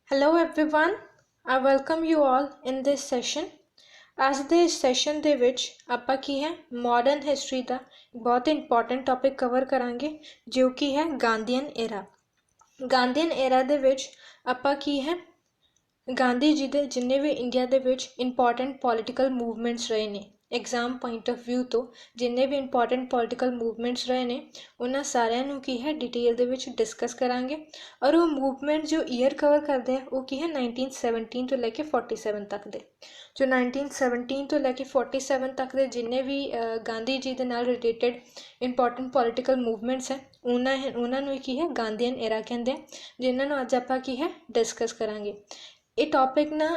Hello everyone, I welcome you all in this session. ਅੱਜ ਦੇ session ਦੇ ਵਿੱਚ ਆਪਾਂ ਕੀ ਹੈ ਮਾਡਰਨ ਹਿਸਟਰੀ ਦਾ ਬਹੁਤ ਇੰਪੋਰਟੈਂਟ ਟੌਪਿਕ ਕਵਰ ਕਰਾਂਗੇ ਜੋ ਕਿ ਹੈ ਗਾਂਧੀਅਨ ਏਰਾ। ਗਾਂਧੀਅਨ ਏਰਾ ਦੇ ਵਿੱਚ ਆਪਾਂ ਕੀ ਹੈ ਗਾਂਧੀ ਜੀ ਦੇ ਜਿੰਨੇ ਵੀ ਇੰਡੀਆ ਦੇ ਵਿੱਚ ਇੰਪੋਰਟੈਂਟ ਪੋਲੀਟੀਕਲ ਮੂਵਮੈਂਟਸ ਰਹੇ ਨੇ ਐਗਜ਼ਾਮ ਪੁਆਇੰਟ ਆਫ ਵਿਊ ਤੋਂ ਜਿੰਨੇ ਵੀ ਇੰਪੋਰਟੈਂਟ ਪੋਲੀਟੀਕਲ ਮੂਵਮੈਂਟਸ ਰਹੇ ਨੇ ਉਹਨਾਂ ਸਾਰਿਆਂ ਨੂੰ ਕੀ ਹੈ ਡਿਟੇਲ ਦੇ ਵਿੱਚ ਡਿਸਕਸ ਕਰਾਂਗੇ। ਔਰ ਉਹ ਮੂਵਮੈਂਟ ਜੋ ਈਅਰ ਕਵਰ ਕਰਦੇ ਆ ਉਹ ਕੀ ਹੈ 1917 ਤੋਂ ਲੈ ਕੇ 47 ਤੱਕ ਦੇ। ਜੋ 1917 ਤੋਂ ਲੈ ਕੇ 47 ਤੱਕ ਦੇ ਜਿੰਨੇ ਵੀ ਗਾਂਧੀ ਜੀ ਦੇ ਨਾਲ ਰਿਲੇਟਡ ਇੰਪੋਰਟੈਂਟ ਪੋਲੀਟੀਕਲ ਮੂਵਮੈਂਟਸ ਹੈ ਉਹਨਾਂ ਨੂੰ ਕੀ ਹੈ ਗਾਂਧੀਅਨ ਏਰਾ ਕਹਿੰਦੇ ਆ, ਜਿਨ੍ਹਾਂ ਨੂੰ ਅੱਜ ਆਪਾਂ ਕੀ ਹੈ ਡਿਸਕਸ ਕਰਾਂਗੇ। ये टॉपिक ना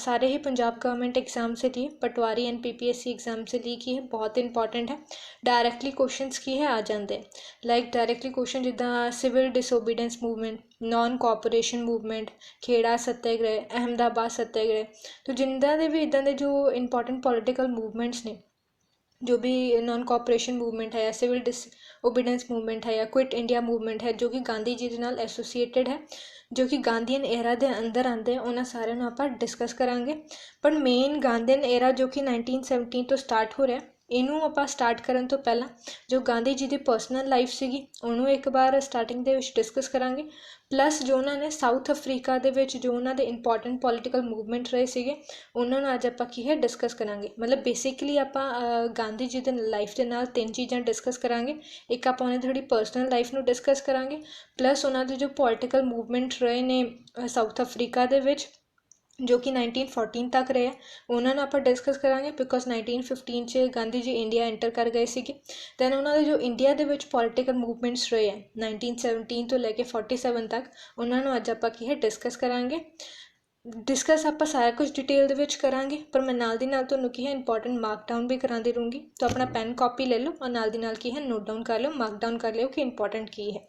सारे ही पंजाब गवर्नमेंट एग्जाम से लिए पटवारी एंड पीपीएससी एग्जाम से ली की है, बहुत इंपॉर्टेंट है। डायरेक्टली क्वेश्चंस की है आ जाते हैं लाइक डायरेक्टली क्वेश्चन जिदा civil disobedience movement, non cooperation movement, Kheda Satyagraha, Ahmedabad Satyagraha, तो जिंदा दे भी इदां दे जो इंपॉर्टेंट पॉलिटिकल मूवमेंट्स ने जो भी नॉन कोऑपरेशन मूवमेंट है या सिविल डिसओबीडेंस मूवमेंट है या क्विट इंडिया मूवमेंट है जो कि गांधी जी के नाल एसोसीएटेड है जो कि गांधीयन एरा के अंदर आते हैं उन्होंने सारे आप डिस्कस करांगे। पर मेन गांधीयन एरा जो कि 1917 तो स्टार्ट हो रहा है इनू आप स्टार्ट करन तो पहला जो गांधी जी की पर्सनल लाइफ सीगी उन्होंने एक बार स्टार्टिंग दे विच डिस्कस करांगे, प्लस जो उन्होंने साउथ अफ्रीका दे विच जो उन्होंने इंपॉर्टेंट पॉलिटिकल मूवमेंट रहे सीगे उन्होंने अज आप की है डिस्कस करांगे। मतलब बेसिकली आप गांधी जी के लाइफ के नाल तीन चीज़ां डिस्कस करांगे, एक आप उन्हें थोड़ी पर्सनल लाइफ नूं डिस्कस करांगे, प्लस उन्होंने जो पॉलिटिकल मूवमेंट रहे ने साउथ अफ्रीका दे विच जो कि 1914 तक रहे उन्होंने आप डिस्कस करांगे बिकॉज 1915 च गांधी जी इंडिया एंटर कर गए थे। दैन उन्होंने जो इंडिया के विच पॉलिटिकल मूवमेंट्स रहे हैं 1917 तो लैके 47 तक उन्होंने अज आप की है डिस्कस करांगे। डिस्कस आप सारा कुछ डिटेल दे विच करांगे, पर मैं नाल दी नाल तुहानूं की है इंपॉर्टेंट मार्क डाउन भी करांदी रहूँगी, तो अपना पेन कॉपी ले लो और नाल दी नाल की है नोट डाउन कर लो, मार्क डाउन कर लो कि इंपॉर्टेंट की है।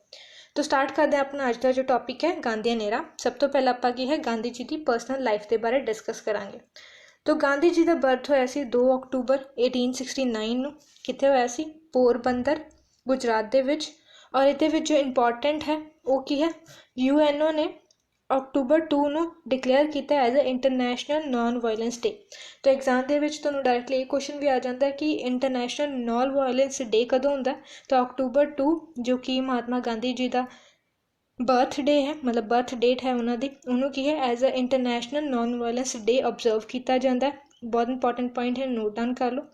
तो स्टार्ट करते हैं अपना अज का जो टॉपिक है गांधीयन एरा। सब तो पहला आप की है गांधी जी की पर्सनल लाइफ के बारे डिस्कस करांगे। तो गांधी जी का बर्थ होया सी 2 अक्टूबर 1869 नूं, कित्थे होया सी पोरबंदर गुजरात दे विच। और इहदे विच जो इंपॉर्टेंट है वो की है यूएनओ ने अक्टूबर 2 ਨੂੰ डिक्लेयर किया as a international non violence day. तो एग्जाम के तुहानूं डायरैक्टली ये क्वेश्चन भी आ जाता है कि इंटरनेशनल नॉन वायलेंस डे कदों होंदा है, तो अक्टूबर 2 जो कि महात्मा गांधी जी का बर्थ डे है, मतलब बर्थ डेट है उन्होंने उन्होंने की है as a international non violence day observe किया जाता है। बहुत इंपॉर्टेंट पॉइंट है, नोट डाउन कर लो।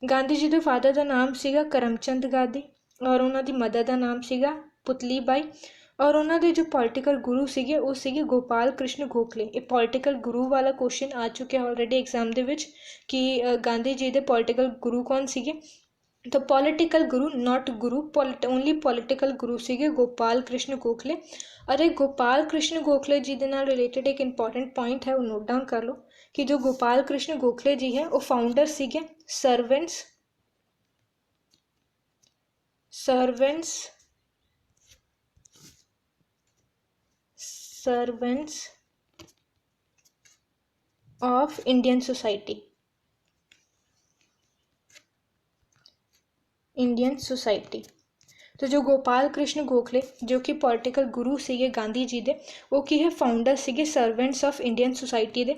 गांधी जी के फादर का नाम सीगा करमचंद गांधी और उन्होंने मदर का नाम सीगा पुतली बाई, और उन्होंने जो पॉलिटिकल गुरु सीगे वो सीगे गोपाल कृष्ण गोखले। ये पॉलिटिकल गुरु वाला क्वेश्चन आ चुका है ऑलरेडी एग्जाम दे विच कि गांधी जी के पॉलिटिकल गुरु कौन सीगे, तो political Guru not Guru only political गुरु सीगे गोपाल कृष्ण गोखले। और एक गोपाल कृष्ण गोखले जी के नाल रिलेटेड एक इंपॉर्टेंट पॉइंट है वो नोट डाउन कर लो कि जो गोपाल कृष्ण गोखले जी है वो फाउंडर सीगे सर्वेंट्स ऑफ इंडियन सोसाइटी। तो जो गोपाल कृष्ण गोखले जो कि पॉलिटिकल गुरु सीगे गांधी जी दे वो की है फाउंडर सीगे सर्वेंट्स ऑफ इंडियन सोसाइटी दे।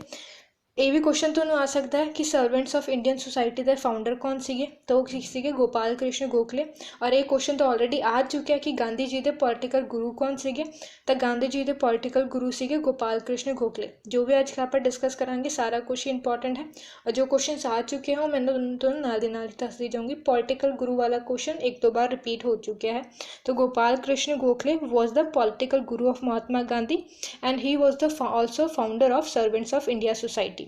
ये भी क्वेश्चन तो आ सकता है कि सर्वेंट्स ऑफ इंडियन सोसाइटी के फाउंडर कौन सीगे, तो वो सीगे गोपाल कृष्ण गोखले। और ये क्वेश्चन तो ऑलरेडी आ चुका है कि गांधी जी के पॉलिटिकल गुरु कौन सीगे, तो गांधी जी के पॉलिटिकल गुरु सीगे गोपाल कृष्ण गोखले। जो भी आज आप डिस्कस करांगे सारा कुछ इंपॉर्टेंट है, और जो क्वेश्चन आ चुके हैं मैंने तो नाल दी नाल दस दी जाऊँगी। पॉलिटिकल गुरु वाला क्वेश्चन एक दो बार रिपीट हो चुका है। तो Gopal Krishna Gokhale was the political guru of Mahatma Gandhi and he was the also founder of servants of India society.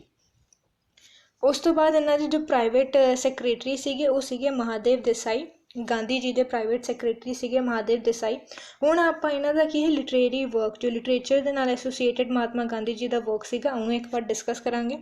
उस तो बाद इन्होंने जो प्राइवेट सैक्रटरी सीगे वो सीगे महादेव देसाई। गांधी जी के प्राइवेट सैक्रटरी सीगे महादेव देसाई। हुण आपां इन्हां दा की है लिटरेरी वर्क जो लिटरेचर के नाल एसोसीएटेड महात्मा गांधी जी का वर्क सीगा उन्हें एक बार डिस्कस करांगे।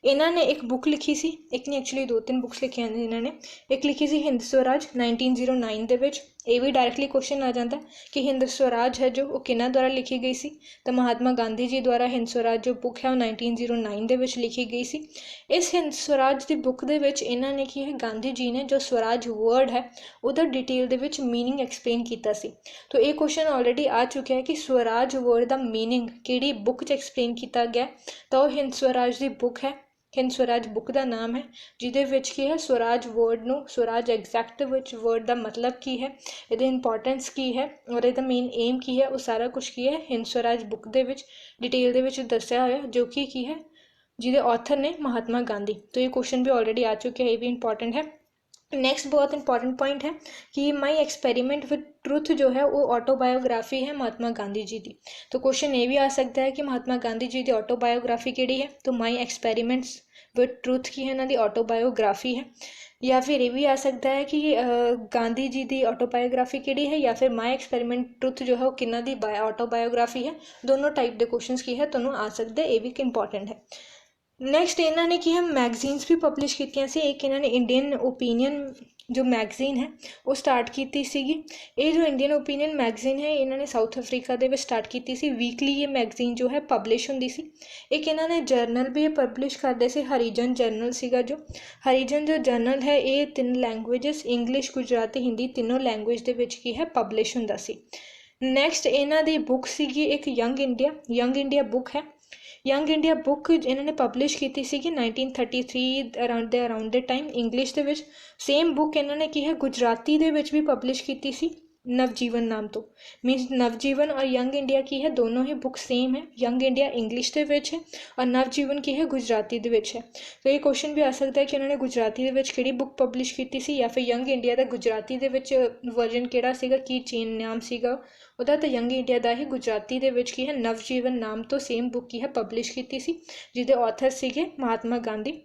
इन्होंने एक बुक लिखी सी, एक नहीं एक्चुअली 2-3 बुक्स लिखियां ने इन्होंने। एक लिखी सी हिंद स्वराज 1909 दे विच, ਇਹ ਵੀ ਡਾਇਰੈਕਟਲੀ ਕੁਐਸਚਨ ਆ ਜਾਂਦਾ ਕਿ ਹਿੰਦ ਸਵਰਾਜ ਹੈ ਜੋ ਉਹ ਕਿਹਨਾਂ ਦੁਆਰਾ ਲਿਖੀ ਗਈ ਸੀ, ਤਾਂ ਮਹਾਤਮਾ ਗਾਂਧੀ ਜੀ ਦੁਆਰਾ ਹਿੰਦ ਸਵਰਾਜ ਜੋ ਬੁੱਕ ਹੈ ਉਹ 1909 ਦੇ ਵਿੱਚ ਲਿਖੀ ਗਈ ਸੀ। ਇਸ ਹਿੰਦ ਸਵਰਾਜ ਦੀ ਬੁੱਕ ਦੇ ਵਿੱਚ ਇਹਨਾਂ ਨੇ ਕੀ ਹੈ, ਗਾਂਧੀ ਜੀ ਨੇ ਜੋ ਸਵਰਾਜ ਵਰਡ ਹੈ ਉਹਦਾ ਡਿਟੇਲ ਦੇ ਵਿੱਚ ਮੀਨਿੰਗ ਐਕਸਪਲੇਨ ਕੀਤਾ ਸੀ। ਤਾਂ ਇਹ ਕੁਐਸਚਨ ਆਲਰੇਡੀ ਆ ਚੁੱਕਿਆ ਹੈ ਕਿ ਸਵਰਾਜ ਵਰਡ ਦਾ ਮੀਨਿੰਗ ਕਿਹੜੀ ਬੁੱਕ 'ਚ ਐਕਸਪਲੇਨ ਕੀਤਾ ਗਿਆ, ਤਾਂ ਉਹ ਹਿੰਦ ਸਵਰਾਜ ਦੀ ਬੁੱਕ ਹੈ। ਹਿੰਦ ਸਵਰਾਜ ਬੁੱਕ ਦਾ ਨਾਮ ਹੈ, ਜਿਹਦੇ ਵਿੱਚ ਕੀ ਹੈ, ਸਵਰਾਜ ਵਰਡ ਨੂੰ, ਸਵਰਾਜ ਐਗਜ਼ੈਕਟ ਵਿੱਚ ਵਰਡ ਦਾ ਮਤਲਬ ਕੀ ਹੈ, ਇਹਦੀ ਇੰਪੋਰਟੈਂਸ ਕੀ ਹੈ ਔਰ ਇਹਦਾ ਮੇਨ ਏਮ ਕੀ ਹੈ, ਉਹ ਸਾਰਾ ਕੁਛ ਕੀ ਹੈ ਹਿੰਦ ਸਵਰਾਜ ਬੁੱਕ ਦੇ ਵਿੱਚ ਡਿਟੇਲ ਦੇ ਵਿੱਚ ਦੱਸਿਆ ਹੋਇਆ, ਜੋ ਕਿ ਕੀ ਹੈ ਜਿਹਦੇ ਆਥਰ ਨੇ ਮਹਾਤਮਾ ਗਾਂਧੀ। तो ये क्वेश्चन भी ऑलरेडी आ चुके हैं, ये भी इंपॉर्टेंट है। नेक्स्ट बहुत इंपॉर्टेंट पॉइंट है कि माई एक्सपेरिमेंट विद ट्रुथ जो है वो ऑटोबायोग्राफी है महात्मा गांधी जी की। तो क्वेश्चन ये भी आ सकता है कि महात्मा गांधी जी की ऑटोबायोग्राफी केड़ी है, तो माई एक्सपेरिमेंट्स विद ट्रुथ की है ना दी ऑटोबायोग्राफी है। या फिर ये भी आ सकता है कि गांधी जी की ऑटोबायोग्राफी केड़ी है, या फिर माई एक्सपेरिमेंट ट्रुथ जो है वो किन्ना दी ऑटोबायोग्राफी है। दोनों टाइप के क्वेश्चन की है दोनों आ सकते, ये भी इंपॉर्टेंट है। नैक्सट इन्हों ने की है मैगजीन्स भी पब्लिश की, एक इन्होंने इंडियन ओपीनियन जो मैगजीन है वो स्टार्ट की सीगी। ये जो इंडियन ओपीनियन मैगजीन है इन्होंने साउथ अफ्रीका के स्टार्ट की सी। वीकली ये मैगजीन जो है पब्लिश होंदी सी। एक इन्होंने जर्नल भी पब्लिश करते थे, हरिजन जर्नल सीगा। जो हरिजन जो जर्नल है ये 3 लैंग्वेजेस इंग्लिश गुजराती हिंदी तीनों लैंग्वेज के विच की है पब्लिश होंदा सी। नैक्सट इन्हां दी बुक सीगी एक यंग इंडिया बुक है। यंग इंडिया बुक इन्होंने पब्लिश की थी 1933 अराउंड द टाइम इंग्लिश के। सेम बुक इन्होंने की है गुजराती दे विच भी पब्लिश की सी नवजीवन नाम तो। मीनस नवजीवन और यंग इंडिया की है दोनों ही बुक सेम है। यंग इंडिया इंग्लिश के विच है और नवजीवन की है गुजराती दे विच है। तो ये क्वेश्चन भी आ सकता है कि उन्होंने गुजराती दे विच किहड़ी बुक पब्लिश की सी, या फिर यंग इंडिया का गुजराती दे विच वर्जन किहड़ा सीगा, की चेन नाम सीगा उहदा। तो यंग इंडिया का ही गुजराती दे विच की है नवजीवन नाम तो सेम बुक की है पब्लिश की सी, जिहदे ऑथर सीगे महात्मा गांधी।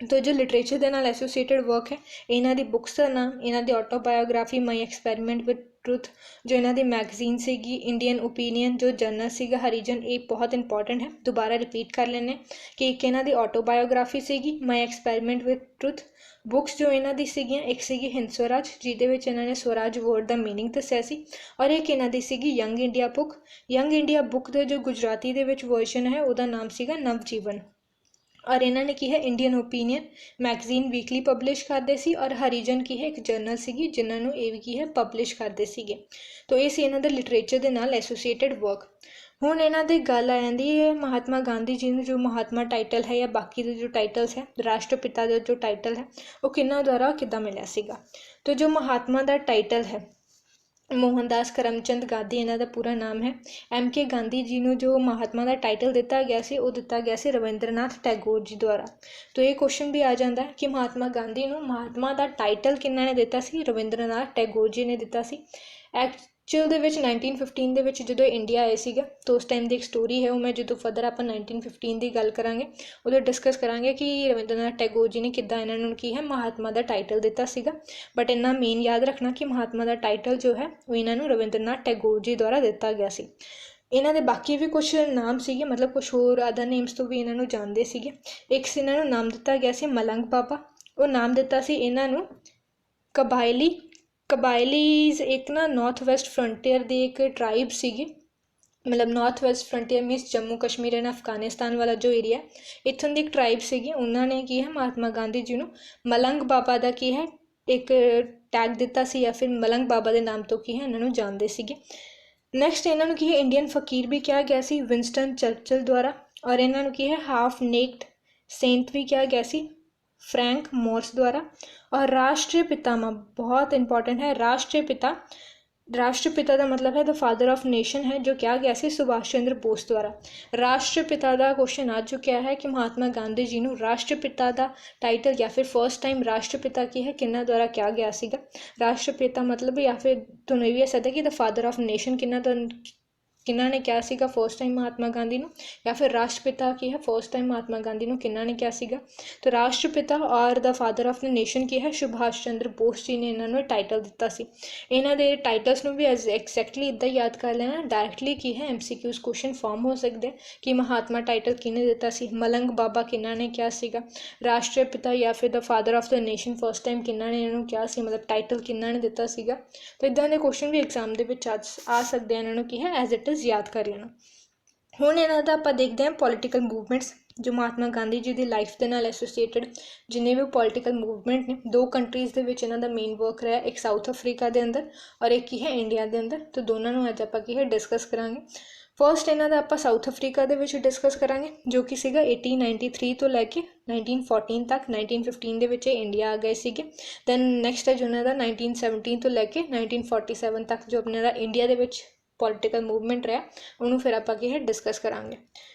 तो जो लिटरेचर के नाल एसोसीएटेड वर्क है इन्हां दी बुक्स का नाम, इन्हां दी autobiography my experiment with truth, जो इन्हां दी मैगजीन सीगी इंडियन ओपीनियन, जो जर्नल सीगा हरिजन, ये बहुत इंपॉर्टेंट है। दोबारा रिपीट कर लेने कि एक इन्हां दी ऑटोबायोग्राफी सीगी my experiment with truth. Books जो इन्हां दी सीगियां एक सीगी हिंद स्वराज, जिहदे विच इन्हां ने स्वराज वर्ड दा मीनिंग दस्सिया सी, और एक इन्हां दी सीगी young India book. Young India book दे जो गुजराती दे विच वर्जन है उहदा नाम सीगा नवजीवन। और इन्होंने की है Indian opinion magazine weekly publish करते सी, और हरिजन की है एक जर्नल सी जिन्होंने ये भी की है पब्लिश करते सीगे। तो ये सी इन्हों के लिटरेचर के नाल एसोसीएटेड वर्क। हुण इन्हां दी गल आ जाती है महात्मा गांधी जी ने जो महात्मा टाइटल है या बाकी के जो टाइटल्स है, राष्ट्रपिता का जो टाइटल है वो किन्हां द्वारा किद्दां मिलिया सीगा। तो जो महात्मा का टाइटल है मोहनदास करमचंद गांधी इन्हां दा पूरा नाम है। MK गांधी जी ने जो महात्मा का टाइटल दिता गया सी वो दिता गया सी रविंद्रनाथ टैगोर जी द्वारा। तो ये क्वेश्चन भी आ जाता है कि महात्मा गांधी नूं महात्मा का टाइटल किन्ना ने दिता सी, रविंद्रनाथ टैगोर जी ने दिता सी। एक्चुअल दे विच 1915 दे विच जदों इंडिया आए सीगा, तो उस टाइम की एक स्टोरी है वो मैं जो फर्दर आप 1915 की गल करांगे उदों डिस्कस करांगे कि रविंद्रनाथ टैगोर जी ने किद्दां इन्हां नूं की है महात्मा का टाइटल दिता सीगा। बट इन्ना मेन याद रखना कि महात्मा का टाइटल जो है वो इन्हां नूं रविंद्रनाथ टैगोर जी द्वारा दिता गया सी। इन्हां दे बाकी भी कुछ नाम सीगे, मतलब कुछ होर अदर नेम्स तो भी इन्हां नूं जानदे सीगे। एक से इन्हां नूं नाम दिता गया सी मलंग बाबा, वो नाम दिता सी इन्हां नूं कबायलीज़ एक ना नॉर्थ वैसट फ्रंटियर की एक ट्राइब सीगी, मतलब north west frontier मीनस Jammu Kashmir and Afghanistan वाला जो एरिया इत्थों की एक ट्राइब सीगी। उन्होंने की है महात्मा गांधी जी नूं मलंग बाबा का की है एक टैग दिता सी, या फिर मलंग बाबा के नाम तो की है इन्होंने जानते सीगे। नैक्सट इन्होंने की है इंडियन फकीर भी कहा गया सी विंस्टन चर्चिल द्वारा, और इन्होंने की है हाफ नेक्ड सेंट भी कहा गया सी फ्रैंक मोर्स द्वारा। और राष्ट्रीय पितामह बहुत इंपॉर्टेंट है, राष्ट्रपिता का मतलब है द फादर ऑफ नेशन है, जो क्या गया सी सुभाष चंद्र बोस द्वारा। राष्ट्रपिता का क्वेश्चन आ चुका है कि महात्मा गांधी जी नूं राष्ट्रपिता का टाइटल या फिर फर्स्ट टाइम राष्ट्रपिता की है किन्ना द्वारा क्या गया सीगा। राष्ट्रपिता मतलब या फिर तुहानूं ये भी आ सकदा कि द फादर ऑफ नेशन किन्ना ਕਿਹਨਾਂ ਨੇ ਕਿਹਾ ਸੀਗਾ ਫਸਟ ਟਾਈਮ ਮਹਾਤਮਾ ਗਾਂਧੀ ਨੂੰ, ਜਾਂ ਫਿਰ ਰਾਸ਼ਟਰਪਿਤਾ ਕੀ ਹੈ ਫਸਟ ਟਾਈਮ ਮਹਾਤਮਾ ਗਾਂਧੀ ਨੂੰ ਕਿਹਨਾਂ ਨੇ ਕਿਹਾ ਸੀਗਾ। ਤਾਂ ਰਾਸ਼ਟਰਪਿਤਾ ਔਰ ਦਾ ਫਾਦਰ ਆਫ ਦ ਨੇਸ਼ਨ ਕੀ ਹੈ ਸੁਭਾਸ਼ ਚੰਦਰ ਬੋਸ ਜੀ ਨੇ ਇਹਨਾਂ ਨੂੰ ਟਾਈਟਲ ਦਿੱਤਾ ਸੀ। ਇਹਨਾਂ ਦੇ ਟਾਈਟਲਸ ਨੂੰ ਵੀ ਐਗਜ਼ੈਕਟਲੀ ਇੱਦਾਂ ਯਾਦ ਕਰ ਲੈਣਾ, ਡਾਇਰੈਕਟਲੀ ਕੀ ਹੈ MCQs ਕੁਐਸਚਨ ਫਾਰਮ ਹੋ ਸਕਦੇ ਕਿ ਮਹਾਤਮਾ ਟਾਈਟਲ ਕਿਹਨੇ ਦਿੱਤਾ ਸੀ, ਮਲੰਗ ਬਾਬਾ ਕਿਹਨਾਂ ਨੇ ਕਿਹਾ ਸੀਗਾ, ਰਾਸ਼ਟਰਪਿਤਾ ਜਾਂ ਫਿਰ the father of the nation first time ਕਿਹਨਾਂ ਨੇ ਇਹਨਾਂ ਨੂੰ ਕਿਹਾ ਸੀ, ਮਤਲਬ ਟਾਈਟਲ ਕਿਹਨਾਂ ਨੇ ਦਿੱਤਾ ਸੀਗਾ। ਤਾਂ ਇੱਦਾਂ ਦੇ ਕੁਐਸਚਨ ਵੀ ਐਗਜ਼ਾਮ ਦੇ ਵਿੱਚ ਆ ਸਕਦੇ ਆ, ਇਹਨਾਂ ਨੂੰ ਕੀ ਹੈ ਐਜ਼ ਇਟ ਇਜ਼ ਯਾਦ ਕਰ ਲੈਣਾ। ਹੁਣ ਇਹਨਾਂ ਦਾ ਆਪਾਂ ਦੇਖਦੇ ਹਾਂ ਪੋਲੀਟੀਕਲ ਮੂਵਮੈਂਟਸ ਜੋ ਮਹਾਤਮਾ ਗਾਂਧੀ ਜੀ ਦੀ ਲਾਈਫ ਦੇ ਨਾਲ ਐਸੋਸੀਏਟਡ ਜਿੰਨੇ ਵੀ ਪੋਲੀਟੀਕਲ ਮੂਵਮੈਂਟ ਨੇ, ਦੋ ਕੰਟਰੀਜ਼ ਦੇ ਵਿੱਚ ਇਹਨਾਂ ਦਾ ਮੇਨ ਵਰਕ ਰਿਹਾ, ਇੱਕ ਸਾਊਥ ਅਫਰੀਕਾ ਦੇ ਅੰਦਰ ਔਰ ਇੱਕ ਕੀ ਹੈ ਇੰਡੀਆ ਦੇ ਅੰਦਰ। ਤਾਂ ਦੋਨਾਂ ਨੂੰ ਅੱਜ ਆਪਾਂ ਕੀ ਹੈ ਡਿਸਕਸ ਕਰਾਂਗੇ। ਫਸਟ ਇਹਨਾਂ ਦਾ ਆਪਾਂ ਸਾਊਥ ਅਫਰੀਕਾ ਦੇ ਵਿੱਚ ਡਿਸਕਸ ਕਰਾਂਗੇ ਜੋ ਕਿ ਸੀਗਾ 1893 ਤੋਂ ਲੈ ਕੇ 1914 ਤੱਕ। 1915 ਦੇ ਵਿੱਚ ਇਹ ਇੰਡੀਆ ਆ ਗਏ ਸੀਗੇ। ਦੈਨ ਨੈਕਸਟ ਹੈ ਜੋ ਇਹਨਾਂ ਦਾ 1917 ਤੋਂ ਲੈ ਕੇ 1947 ਤੱਕ ਜੋ ਆਪਣੇ ਦਾ ਇੰਡੀਆ ਦੇ ਵਿੱਚ ਪੋਲੀਟੀਕਲ ਮੂਵਮੈਂਟ ਰਿਹਾ, ਉਹਨੂੰ ਫਿਰ ਆਪਾਂ ਕੀ ਹੈ ਡਿਸਕਸ ਕਰਾਂਗੇ।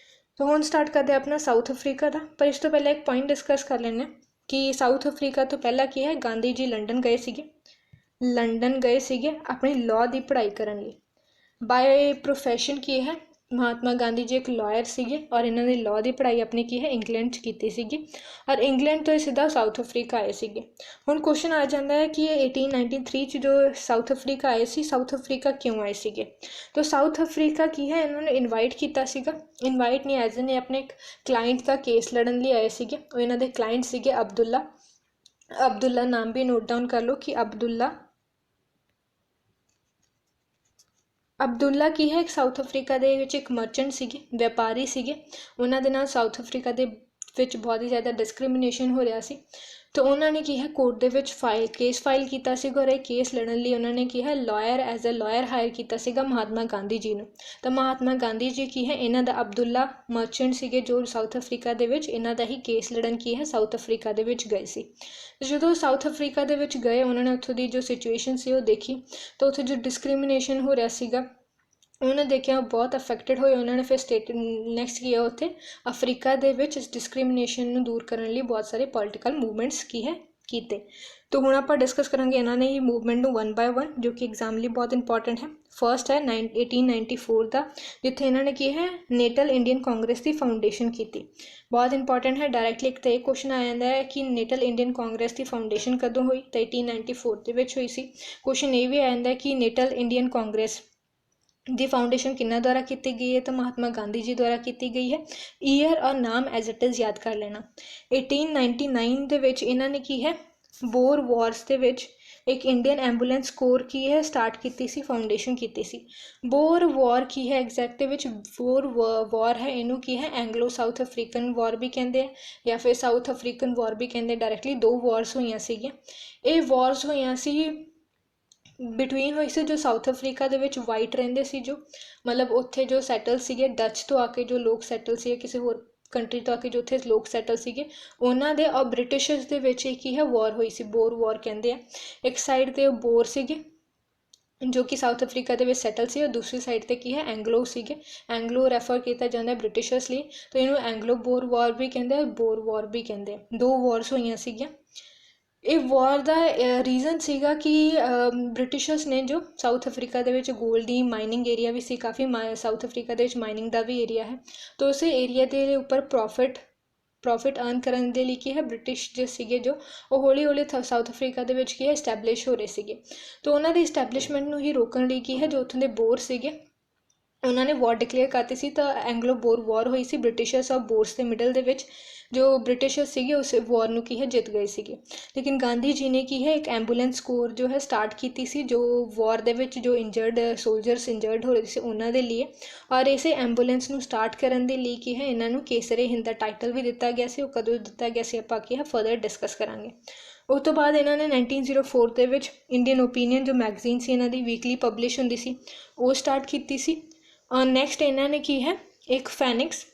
ਤਾਂ ਹੁਣ ਸਟਾਰਟ ਕਰਦੇ ਆਪਣਾ ਸਾਊਥ ਅਫਰੀਕਾ ਦਾ। ਪਰ ਇਸ ਤੋਂ ਪਹਿਲਾਂ ਇੱਕ ਪੁਆਇੰਟ ਡਿਸਕਸ ਕਰ ਲੈਂਦੇ ਹਾਂ ਕਿ ਸਾਊਥ ਅਫਰੀਕਾ ਤੋਂ ਪਹਿਲਾਂ ਕੀ ਹੈ ਗਾਂਧੀ ਜੀ ਲੰਡਨ ਗਏ ਸੀਗੇ ਆਪਣੀ ਲਾਅ ਦੀ ਪੜ੍ਹਾਈ ਕਰਨ ਲਈ। ਬਾਏ ਪ੍ਰੋਫੈਸ਼ਨ ਕੀ ਹੈ ਮਹਾਤਮਾ ਗਾਂਧੀ ਜੀ ਇੱਕ ਲਾਇਰ ਸੀਗੇ ਔਰ ਇਹਨਾਂ ਨੇ ਲਾਅ ਦੀ ਪੜ੍ਹਾਈ ਆਪਣੀ ਕੀ ਹੈ ਇੰਗਲੈਂਡ 'ਚ ਕੀਤੀ ਸੀਗੀ ਔਰ ਇੰਗਲੈਂਡ ਤੋਂ ਇਹ ਸਿੱਧਾ ਸਾਊਥ ਅਫਰੀਕਾ ਆਏ ਸੀਗੇ। ਹੁਣ ਕੁਐਸਚਨ ਆ ਜਾਂਦਾ ਹੈ ਕਿ ਇਹ 1893 'ਚ ਜੋ ਸਾਊਥ ਅਫਰੀਕਾ ਆਏ ਸੀ, ਸਾਊਥ ਅਫਰੀਕਾ ਕਿਉਂ ਆਏ ਸੀਗੇ। ਤਾਂ ਸਾਊਥ ਅਫਰੀਕਾ ਕੀ ਹੈ ਇਹਨਾਂ ਨੂੰ ਇਨਵਾਈਟ ਕੀਤਾ ਸੀਗਾ, ਇਨਵਾਈਟ ਨਹੀਂ ਐਜ਼ ਨੇ ਆਪਣੇ ਕਲਾਇੰਟ ਦਾ ਕੇਸ ਲੜਨ ਲਈ ਆਏ ਸੀਗੇ। ਉਹ ਇਹਨਾਂ ਦੇ ਕਲਾਇੰਟ ਸੀਗੇ ਅਬਦੁੱਲਾ ਨਾਮ ਵੀ ਨੋਟ ਡਾਊਨ ਕਰ ਲਓ ਕਿ ਅਬਦੁੱਲਾ ਕੀ ਹੈ ਇੱਕ ਸਾਊਥ ਅਫਰੀਕਾ ਦੇ ਵਿੱਚ ਇੱਕ ਮਰਚੈਂਟ ਸੀਗੇ, ਵਪਾਰੀ ਸੀਗੇ। ਉਹਨਾਂ ਦੇ ਨਾਲ ਸਾਊਥ ਅਫਰੀਕਾ ਦੇ ਵਿੱਚ ਬਹੁਤ ਹੀ ਜ਼ਿਆਦਾ ਡਿਸਕ੍ਰਿਮੀਨੇਸ਼ਨ ਹੋ ਰਿਹਾ ਸੀ। ਤਾਂ ਉਹਨਾਂ ਨੇ ਕੀ ਹੈ ਕੋਰਟ ਦੇ ਵਿੱਚ ਕੇਸ ਫਾਈਲ ਕੀਤਾ ਸੀਗਾ ਔਰ ਇਹ ਕੇਸ ਲੜਨ ਲਈ ਉਹਨਾਂ ਨੇ ਕੀ ਹੈ ਐਜ਼ ਅ ਲਾਇਰ ਹਾਇਰ ਕੀਤਾ ਸੀਗਾ ਮਹਾਤਮਾ ਗਾਂਧੀ ਜੀ ਨੂੰ। ਤਾਂ ਮਹਾਤਮਾ ਗਾਂਧੀ ਜੀ ਕੀ ਹੈ ਇਹਨਾਂ ਦਾ ਅਬਦੁੱਲਾ ਮਰਚੈਂਟ ਸੀਗੇ ਜੋ ਸਾਊਥ ਅਫਰੀਕਾ ਦੇ ਵਿੱਚ ਇਹਨਾਂ ਦਾ ਹੀ ਕੇਸ ਲੜਨ ਕੀ ਹੈ ਸਾਊਥ ਅਫਰੀਕਾ ਦੇ ਵਿੱਚ ਗਏ ਸੀ। ਜਦੋਂ ਸਾਊਥ ਅਫਰੀਕਾ ਦੇ ਵਿੱਚ ਗਏ ਉਹਨਾਂ ਨੇ ਉੱਥੋਂ ਦੀ ਜੋ ਸਿਚੁਏਸ਼ਨ ਸੀ ਉਹ ਦੇਖੀ। ਤਾਂ ਉੱਥੇ ਜੋ ਡਿਸਕ੍ਰਿਮੀਨੇਸ਼ਨ ਹੋ ਰਿਹਾ ਸੀਗਾ ਉਹਨਾਂ ਦੇਖਿਆ ਬਹੁਤ ਅਫੈਕਟਡ ਹੋਏ। ਉਹਨਾਂ ਨੇ ਫਿਰ ਨੈਕਸਟ ਕੀ ਹੈ ਉੱਥੇ ਅਫਰੀਕਾ ਦੇ ਵਿੱਚ ਇਸ ਡਿਸਕ੍ਰਿਮੀਨੇਸ਼ਨ ਨੂੰ ਦੂਰ ਕਰਨ ਲਈ ਬਹੁਤ ਸਾਰੇ ਪੋਲੀਟੀਕਲ ਮੂਵਮੈਂਟਸ ਕੀ ਹੈ ਕੀਤੇ। ਤਾਂ ਹੁਣ ਆਪਾਂ ਡਿਸਕਸ ਕਰਾਂਗੇ ਇਹਨਾਂ ਨੇ ਇਹ ਮੂਵਮੈਂਟ ਨੂੰ 1 ਬਾਏ 1 ਜੋ ਕਿ ਐਗਜ਼ਾਮ ਲਈ ਬਹੁਤ ਇੰਪੋਰਟੈਂਟ ਹੈ। ਫਸਟ ਹੈ 1894 ਦਾ ਜਿੱਥੇ ਇਹਨਾਂ ਨੇ ਕੀ ਹੈ ਨੇਟਲ ਇੰਡੀਅਨ ਕਾਂਗਰਸ ਦੀ ਫਾਊਂਡੇਸ਼ਨ ਕੀਤੀ। ਬਹੁਤ ਇੰਪੋਰਟੈਂਟ ਹੈ, ਡਾਇਰੈਕਟਲੀ ਇੱਕ ਤਾਂ ਇਹ ਕੁਐਸਚਨ ਆ ਜਾਂਦਾ ਹੈ ਕਿ ਨੇਟਲ ਇੰਡੀਅਨ ਕਾਂਗਰਸ ਦੀ ਫਾਊਂਡੇਸ਼ਨ ਕਦੋਂ ਹੋਈ, ਤਾਂ 1894 ਦੇ ਵਿੱਚ ਹੋਈ ਸੀ। ਕੁਐਸਚਨ ਇਹ ਵੀ ਆ ਜਾਂਦਾ ਕਿ ਨੇਟਲ ਇੰਡੀਅਨ ਕਾਂਗਰਸ ਦੀ ਫਾਊਂਡੇਸ਼ਨ ਕਿਹਨਾਂ ਦੁਆਰਾ ਕੀਤੀ ਗਈ ਹੈ, ਤਾਂ ਮਹਾਤਮਾ ਗਾਂਧੀ ਜੀ ਦੁਆਰਾ ਕੀਤੀ ਗਈ ਹੈ। ਈਅਰ ਔਰ ਨਾਮ ਐਜ਼ ਇਟ ਇਜ਼ ਯਾਦ ਕਰ ਲੈਣਾ। 1899 ਦੇ ਵਿੱਚ ਇਹਨਾਂ ਨੇ ਕੀ ਹੈ ਬੋਰ ਵਾਰਸ ਦੇ ਵਿੱਚ ਇੱਕ ਇੰਡੀਅਨ ਐਂਬੂਲੈਂਸ ਕੋਰ ਕੀ ਹੈ ਸਟਾਰਟ ਕੀਤੀ ਸੀ, ਫਾਊਂਡੇਸ਼ਨ ਕੀਤੀ ਸੀ। ਬੋਰ ਵਾਰ ਕੀ ਹੈ ਐਗਜ਼ੈਕਟ ਦੇ ਵਿੱਚ ਬੋਰ ਵਾਰ ਹੈ, ਇਹਨੂੰ ਕੀ ਹੈ ਐਂਗਲੋ ਸਾਊਥ ਅਫਰੀਕਨ ਵਾਰ ਵੀ ਕਹਿੰਦੇ ਆ ਜਾਂ ਫਿਰ ਸਾਊਥ ਅਫਰੀਕਨ ਵਾਰ ਵੀ ਕਹਿੰਦੇ। ਡਾਇਰੈਕਟਲੀ ਦੋ ਵਾਰਸ ਹੋਈਆਂ ਸੀਗੀਆਂ। ਇਹ ਵਾਰਸ ਹੋਈਆਂ ਸੀ ਬਿਟਵੀਨ ਹੋਈ ਸੀ ਜੋ ਸਾਊਥ ਅਫਰੀਕਾ ਦੇ ਵਿੱਚ ਵਾਈਟ ਰਹਿੰਦੇ ਸੀ, ਜੋ ਮਤਲਬ ਉੱਥੇ ਜੋ ਸੈਟਲ ਸੀਗੇ ਡੱਚ ਤੋਂ ਆ ਕੇ ਜੋ ਲੋਕ ਸੈਟਲ ਸੀਗੇ ਕਿਸੇ ਹੋਰ ਕੰਟਰੀ ਤੋਂ ਆ ਕੇ ਜੋ ਉੱਥੇ ਲੋਕ ਸੈਟਲ ਸੀਗੇ ਉਹਨਾਂ ਦੇ ਔਰ ਬ੍ਰਿਟਿਸ਼ਰਸ ਦੇ ਵਿੱਚ ਇਹ ਕੀ ਹੈ ਵਾਰ ਹੋਈ ਸੀ, ਬੋਰ ਵਾਰ ਕਹਿੰਦੇ ਆ। ਇੱਕ ਸਾਈਡ 'ਤੇ ਉਹ ਬੋਰ ਸੀਗੇ ਜੋ ਕਿ ਸਾਊਥ ਅਫਰੀਕਾ ਦੇ ਵਿੱਚ ਸੈਟਲ ਸੀ ਔਰ ਦੂਸਰੀ ਸਾਈਡ 'ਤੇ ਕੀ ਹੈ ਐਂਗਲੋ ਸੀਗੇ। ਐਂਗਲੋ ਰੈਫਰ ਕੀਤਾ ਜਾਂਦਾ ਬ੍ਰਿਟਿਸ਼ਰਸ ਲਈ, ਤਾਂ ਇਹਨੂੰ ਐਂਗਲੋ ਬੋਰ ਵਾਰ ਵੀ ਕਹਿੰਦੇ ਆ, ਬੋਰ ਵਾਰ ਵੀ ਕਹਿੰਦੇ ਆ। ਦੋ ਵਾਰਸ ਹੋਈਆਂ ਸੀਗੀਆਂ। ਇਹ ਵਾਰ ਦਾ ਰੀਜ਼ਨ ਸੀਗਾ ਕਿ ਬ੍ਰਿਟਿਸ਼ਰਸ ਨੇ ਜੋ ਸਾਊਥ ਅਫਰੀਕਾ ਦੇ ਵਿੱਚ ਗੋਲਡ ਦੀ ਮਾਈਨਿੰਗ ਏਰੀਆ ਵੀ ਸੀ ਕਾਫੀ, ਸਾਊਥ ਅਫਰੀਕਾ ਦੇ ਵਿੱਚ ਮਾਈਨਿੰਗ ਦਾ ਵੀ ਏਰੀਆ ਹੈ। ਤਾਂ ਉਸੇ ਏਰੀਆ ਦੇ ਉੱਪਰ ਪ੍ਰੋਫਿਟ ਅਰਨ ਕਰਨ ਦੇ ਲਈ ਕੀ ਹੈ ਬ੍ਰਿਟਿਸ਼ ਜੋ ਸੀਗੇ ਜੋ ਉਹ ਹੌਲੀ ਹੌਲੀ ਸਾਊਥ ਅਫਰੀਕਾ ਦੇ ਵਿੱਚ ਕੀ ਹੈ ਇਸਟੈਬਲਿਸ਼ ਹੋ ਰਹੇ ਸੀਗੇ। ਤਾਂ ਉਹਨਾਂ ਦੀ ਇਸਟੈਬਲਿਸ਼ਮੈਂਟ ਨੂੰ ਹੀ ਰੋਕਣ ਲਈ ਕੀ ਹੈ ਜੋ ਉੱਥੋਂ ਦੇ ਬੋਰ ਸੀਗੇ ਉਹਨਾਂ ਨੇ ਵਾਰ ਡਿਕਲੇਅਰ ਕਰਤੀ ਸੀ। ਤਾਂ ਐਂਗਲੋ ਬੋਰ ਵਾਰ ਹੋਈ ਸੀ ਬ੍ਰਿਟਿਸ਼ਰਸ ਔਰ ਬੋਰਸ ਦੇ ਮਿਡਲ ਦੇ ਵਿੱਚ। ਜੋ ਬ੍ਰਿਟਿਸ਼ਰਸ ਸੀਗੇ ਉਸ ਵਾਰ ਨੂੰ ਕੀ ਹੈ ਜਿੱਤ ਗਏ ਸੀਗੇ। ਲੇਕਿਨ ਗਾਂਧੀ ਜੀ ਨੇ ਕੀ ਹੈ ਇੱਕ ਐਂਬੂਲੈਂਸ ਕੋਰ ਜੋ ਹੈ ਸਟਾਰਟ ਕੀਤੀ ਸੀ ਜੋ ਵਾਰ ਦੇ ਵਿੱਚ ਜੋ ਇੰਜਰਡ ਸੋਲਜਰਸ ਇੰਜਰਡ ਹੋ ਰਹੇ ਸੀ ਉਹਨਾਂ ਦੇ ਲਈ। ਔਰ ਇਸੇ ਐਂਬੂਲੈਂਸ ਨੂੰ ਸਟਾਰਟ ਕਰਨ ਦੇ ਲਈ ਕੀ ਹੈ ਇਹਨਾਂ ਨੂੰ ਕੇਸਰੇ ਹਿੰਦ ਦਾ ਟਾਈਟਲ ਵੀ ਦਿੱਤਾ ਗਿਆ ਸੀ। ਉਹ ਕਦੋਂ ਦਿੱਤਾ ਗਿਆ ਸੀ ਆਪਾਂ ਕੀ ਹੈ ਫਰਦਰ ਡਿਸਕਸ ਕਰਾਂਗੇ। ਉਸ ਤੋਂ ਬਾਅਦ ਇਹਨਾਂ ਨੇ 1904 ਦੇ ਵਿੱਚ ਇੰਡੀਅਨ ਓਪੀਨੀਅਨ ਜੋ ਮੈਗਜ਼ੀਨ ਸੀ ਇਹਨਾਂ ਦੀ ਵੀਕਲੀ ਪਬਲਿਸ਼ ਹੁੰਦੀ ਸੀ ਉਹ ਸਟਾਰਟ ਕੀਤੀ ਸੀ। ਔਰ ਨੈਕਸਟ ਇਹਨਾਂ ਨੇ ਕੀ ਹੈ ਇੱਕ ਫੈਨਿਕਸ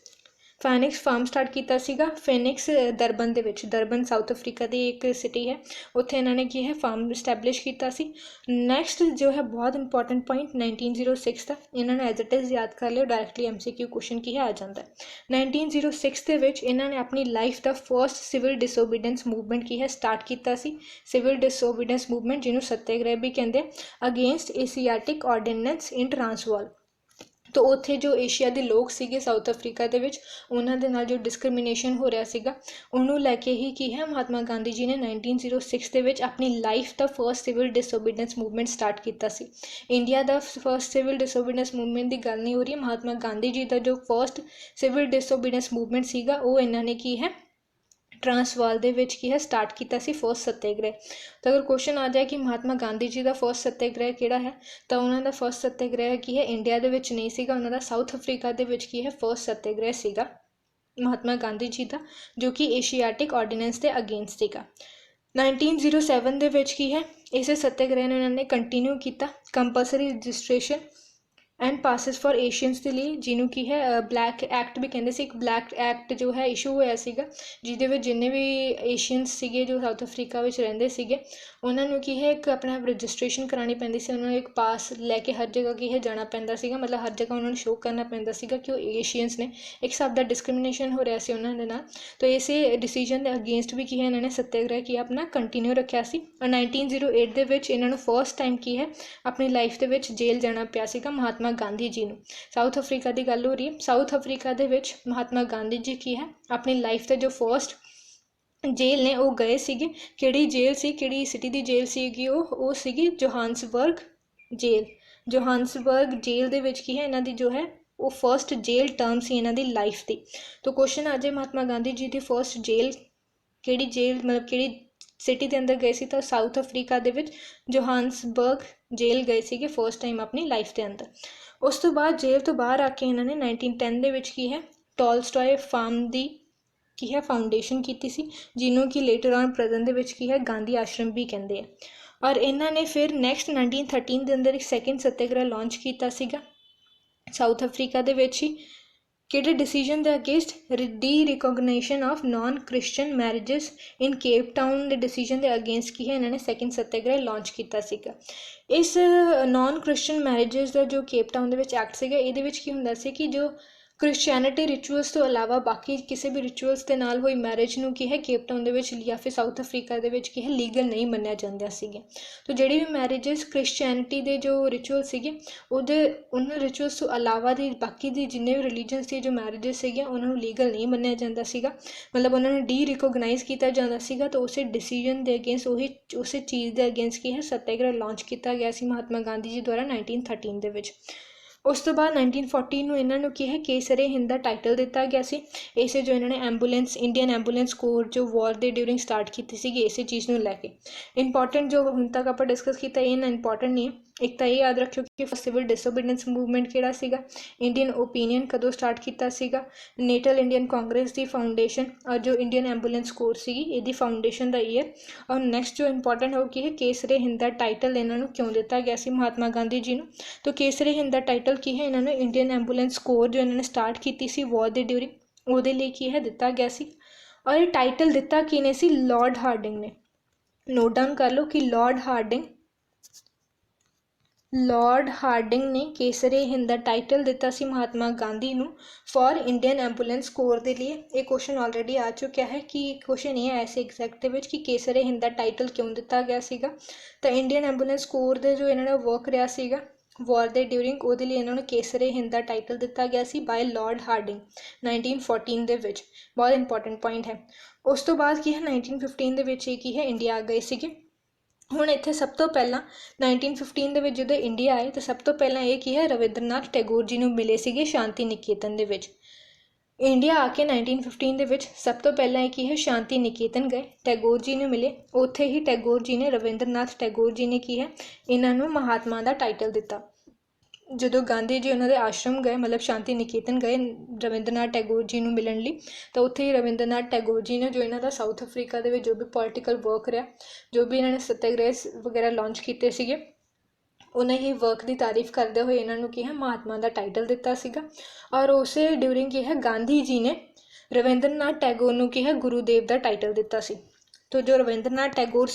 ਫਾਰਮ ਸਟਾਰਟ ਕੀਤਾ ਸੀਗਾ। ਫੀਨਿਕਸ ਦਰਬਨ ਦੇ ਵਿੱਚ, ਦਰਬਨ ਸਾਊਥ ਅਫਰੀਕਾ ਦੀ ਇੱਕ ਸਿਟੀ ਹੈ, ਉੱਥੇ ਇਹਨਾਂ ਨੇ ਕੀ ਹੈ ਫਾਰਮ ਇਸਟੈਬਲਿਸ਼ ਕੀਤਾ ਸੀ। ਨੈਕਸਟ ਜੋ ਹੈ ਬਹੁਤ ਇੰਪੋਰਟੈਂਟ ਪੁਆਇੰਟ 1906 ਦਾ, ਇਹਨਾਂ ਨੂੰ ਐਜ਼ ਇਟ ਇਜ਼ ਯਾਦ ਕਰ ਲਿਓ, ਡਾਇਰੈਕਟਲੀ MCQ ਕੁਐਸਚਨ ਕੀ ਹੈ ਆ ਜਾਂਦਾ ਹੈ। 1906 ਦੇ ਵਿੱਚ ਇਹਨਾਂ ਨੇ ਆਪਣੀ ਲਾਈਫ ਦਾ ਫਰਸਟ ਸਿਵਲ ਡਿਸਓਬੀਡੈਂਸ ਮੂਵਮੈਂਟ ਕੀ ਹੈ ਸਟਾਰਟ ਕੀਤਾ ਸੀ। ਸਿਵਲ ਡਿਸਓਬੀਡੈਂਸ ਮੂਵਮੈਂਟ ਜਿਹਨੂੰ ਸੱਤਿਆਗ੍ਰਹਿ ਵੀ ਕਹਿੰਦੇ, ਅਗੇਂਸਟ ਏਸ਼ੀਆਟਿਕ ਆਰਡੀਨੈਂਸ ਇਨ ਟਰਾਂਸਵਾਲ। तो उत्थे जो एशिया के लोग सीगे साउथ अफ्रीका दे विच उन्हां दे नाल जो डिस्क्रिमिनेशन हो रहा सीगा उन्होंने लैके ही की है महात्मा गांधी जी ने 1906 दे विच अपनी लाइफ का first civil disobedience movement start किया सी। इंडिया का फर्स्ट सिविल डिसोबीडेंस मूवमेंट की गल नहीं हो रही, महात्मा गांधी जी का जो फर्स्ट सिविल डिसोबीडेंस मूवमेंट सीगा वो इन्हों ने की है ट्रांसवाल दे विच की है स्टार्ट किया सी फर्स्ट सत्याग्रह। तो अगर क्वेश्चन आ जाए कि महात्मा गांधी जी का फर्स्ट सत्याग्रह किहड़ा है, तो उन्होंने फर्स्ट सत्याग्रह की है इंडिया दे विच नहीं सीगा, उन्होंने साउथ अफ्रीका दे विच की है फर्स्ट सत्याग्रह सीगा महात्मा गांधी जी का, जो कि एशियाटिक ऑर्डीनेंस के अगेंस्ट सीगा। 1907 दे विच की है इस सत्याग्रह ने उन्होंने कंटिन्यू किया compulsory registration and passes for Asians के लिए, जिन्हों की है ब्लैक एक्ट भी कहते एक ब्लैक एक्ट जो है इशू होया सीगा, जिहदे जिन्ने भी एशियंस सीगे जो साउथ अफ्रीका में रहिंदे सीगे उन्होंने की है एक अपना रजिस्ट्रेशन करानी पैंदी सी, उन्होंने एक पास लैके हर जगह की है जाना पैंदा सीगा, मतलब हर जगह उन्होंने शो करना पैंदा सीगा कि वो एशियंस ने, एक हिसाब का डिस्क्रिमिनेशन हो रहा सी उन्होंने नाल। तो इसे डिसीजन के अगेंस्ट भी की है इन्होंने सत्याग्रह किया अपना कंटिन्यू रखा सी। और 1908 दे विच इन्होंने फर्स्ट टाइम की है अपनी लाइफ के जेल जाना पिया सीगा महात्मा गांधी जी नूं। साउथ अफ्रीका की गल हो रही है, साउथ अफ्रीका दे विच महात्मा गांधी जी की है अपनी लाइफ के जो फर्स्ट जेल ने वो गए सीगे, किहड़ी जेल सी किहड़ी सिटी की जेल सीगी वो सीगी जोहान्सबर्ग जेल। जोहान्सबर्ग जेल दे विच की है इन्हां दी जो है वो फर्स्ट जेल टर्म सी इन्हां दी लाइफ दी। तो क्वेश्चन आ जाए महात्मा गांधी जी की फर्स्ट जेल किहड़ी जेल मतलब किहड़ी सिटी के अंदर गए सी, तो south Africa they which Johannesburg jail गए सीगे फर्स्ट टाइम अपनी लाइफ के अंदर। उस तो बाद जेल तो बाहर आके इन्होंने 1910 दे विच की है टॉलस्टॉय फार्म दी की है फाउंडेशन की सी, जिन्हों की लेटर ऑन प्रेजेंट दे विच की है गांधी आश्रम भी कहते हैं। और इन्होंने फिर नैक्सट 1913 के अंदर एक सैकेंड सत्याग्रह लॉन्च किया सीगा साउथ अफ्रीका दे विच ही, किहड़े डिसीजन के against D recognition of non Christian marriages in Cape Town के डिसीजन के अगेंस्ट की है इन्होंने सैकेंड सत्याग्रह लॉन्च किया सीगा। इस नॉन क्रिश्चियन मैरिजेस का जो केप टाउन के एक्ट सीगा इहदे विच की हुंदा सी कि जो क्रिश्चियनिटी रिचुअल्स तो अलावा बाकी किसी भी रिचुअल्स के नाल हुई मैरिज नूं की है केप टाउन दे विच या फिर साउथ अफ्रीका दे विच की है लीगल नहीं मन्निया जांदा सीगे। तो जिहड़ी भी मैरिजेस क्रिश्चियनिटी के जो रिचुअल सीगे उहदे उन रिचुअल्स तो अलावा दी बाकी दी जिन्ने भी रिलीजन्स की जो मैरिजेस सीगे उन्होंने लीगल नहीं मन्निया जांदा सीगा, मतलब उन्होंने डी रिकोगनाइज किया जाता सीगा। तो उस डिसीजन के अगेंस्ट उही उस चीज़ के अगेंस्ट की है सत्याग्रह लॉन्च किया गया सी महात्मा गांधी जी द्वारा 1913 दे विच। उस तो बाद 1940 में इन्होंने की है केसरे हिंद का टाइटल दिता गया सी। इसे जो इन्होंने एंबूलेंस इंडियन एंबूलेंस कोर जो वॉर के ड्यूरिंग स्टार्ट की सी इस चीज़ को लैके। इंपॉर्टेंट जो हम तक आप डिस्कस किया ये इंपॉर्टेंट नहीं है, एक तो ये याद रखियो कि सिविल डिसोबीडेंस मूवमेंट किहड़ा सीगा, इंडियन ओपीनियन कदों स्टार्ट किया सीगा, नेटल इंडियन कांग्रेस की फाउंडेशन और जो इंडियन एंबूलेंस कोर सी ये फाउंडेशन का ईयर। और नैक्सट जो इंपॉर्टेंट हो कि है केसरे हिंद का टाइटल इन्होंने क्यों दिता गया सी महात्मा गांधी जी को। तो केसरे हिंद का टाइटल की है इन्होंने इंडियन एंबूलेंस कोर जो इन्होंने स्टार्ट की सी वॉर के ड्यूरिंग वो लिए की है दिता गया सी। और ये टाइटल दिता किने सी लॉर्ड हार्डिंग ने, नोट डाउन कर लो कि लॉर्ड हार्डिंग ने केसरे हिंद का टाइटल दिता सी महात्मा गांधी नू फॉर इंडियन एंबूलेंस कोर के लिए। एक क्वेश्चन ऑलरेडी आ चुका है कि क्वेश्चन ये है ऐसे एग्जैक्ट कि केसरे हिंद का टाइटल क्यों दिता गया सीगा। तो इंडियन एंबूलेंस कोर के जो इन्होंने वर्क रहा सीगा वॉर के ड्यूरिंग वो लिए इन्होंने केसरे हिंद का टाइटल दिता गया सी बाय लॉर्ड हार्डिंग 1914 दे विच। बहुत इंपॉर्टेंट पॉइंट है। उस तो बाद की है 1915 दे विच की है इंडिया आ गए सीगे। हुण इत्थे सब तो पहला 1915 दे विच जदों इंडिया आए तो सब तो पहला ये की है रविंद्रनाथ टैगोर जी नूं मिले सीगे शांति निकेतन दे विच। इंडिया आके 1915 दे विच सब तो पहला ये की है शांति निकेतन गए टैगोर जी नूं मिले, उत्थे ही टैगोर जी ने रविंद्रनाथ टैगोर जी ने की है इन्हां नूं महात्मा का टाइटल दिता। जो गांधी जी उन्होंने आश्रम गए मतलब शांति निकेतन गए रविंद्रनाथ टैगोर जी को मिलने लिए, तो उत्थे ही रविंद्रनाथ टैगोर जी ने जो इन्हों का साउथ अफ्रीका के जो भी पॉलिटिकल वर्क रहा जो भी इन्होंने सत्याग्रह वगैरह लॉन्च किए सीगे उन्हें ही वर्क की तारीफ करते हुए इन्होंने की है महात्मा का टाइटल दिता सीगा। और उस ड्यूरिंग की है गांधी जी ने रविंद्रनाथ टैगोर को की है गुरुदेव का टाइटल दिता सी। तो जो रविंद्रनाथ टैगोर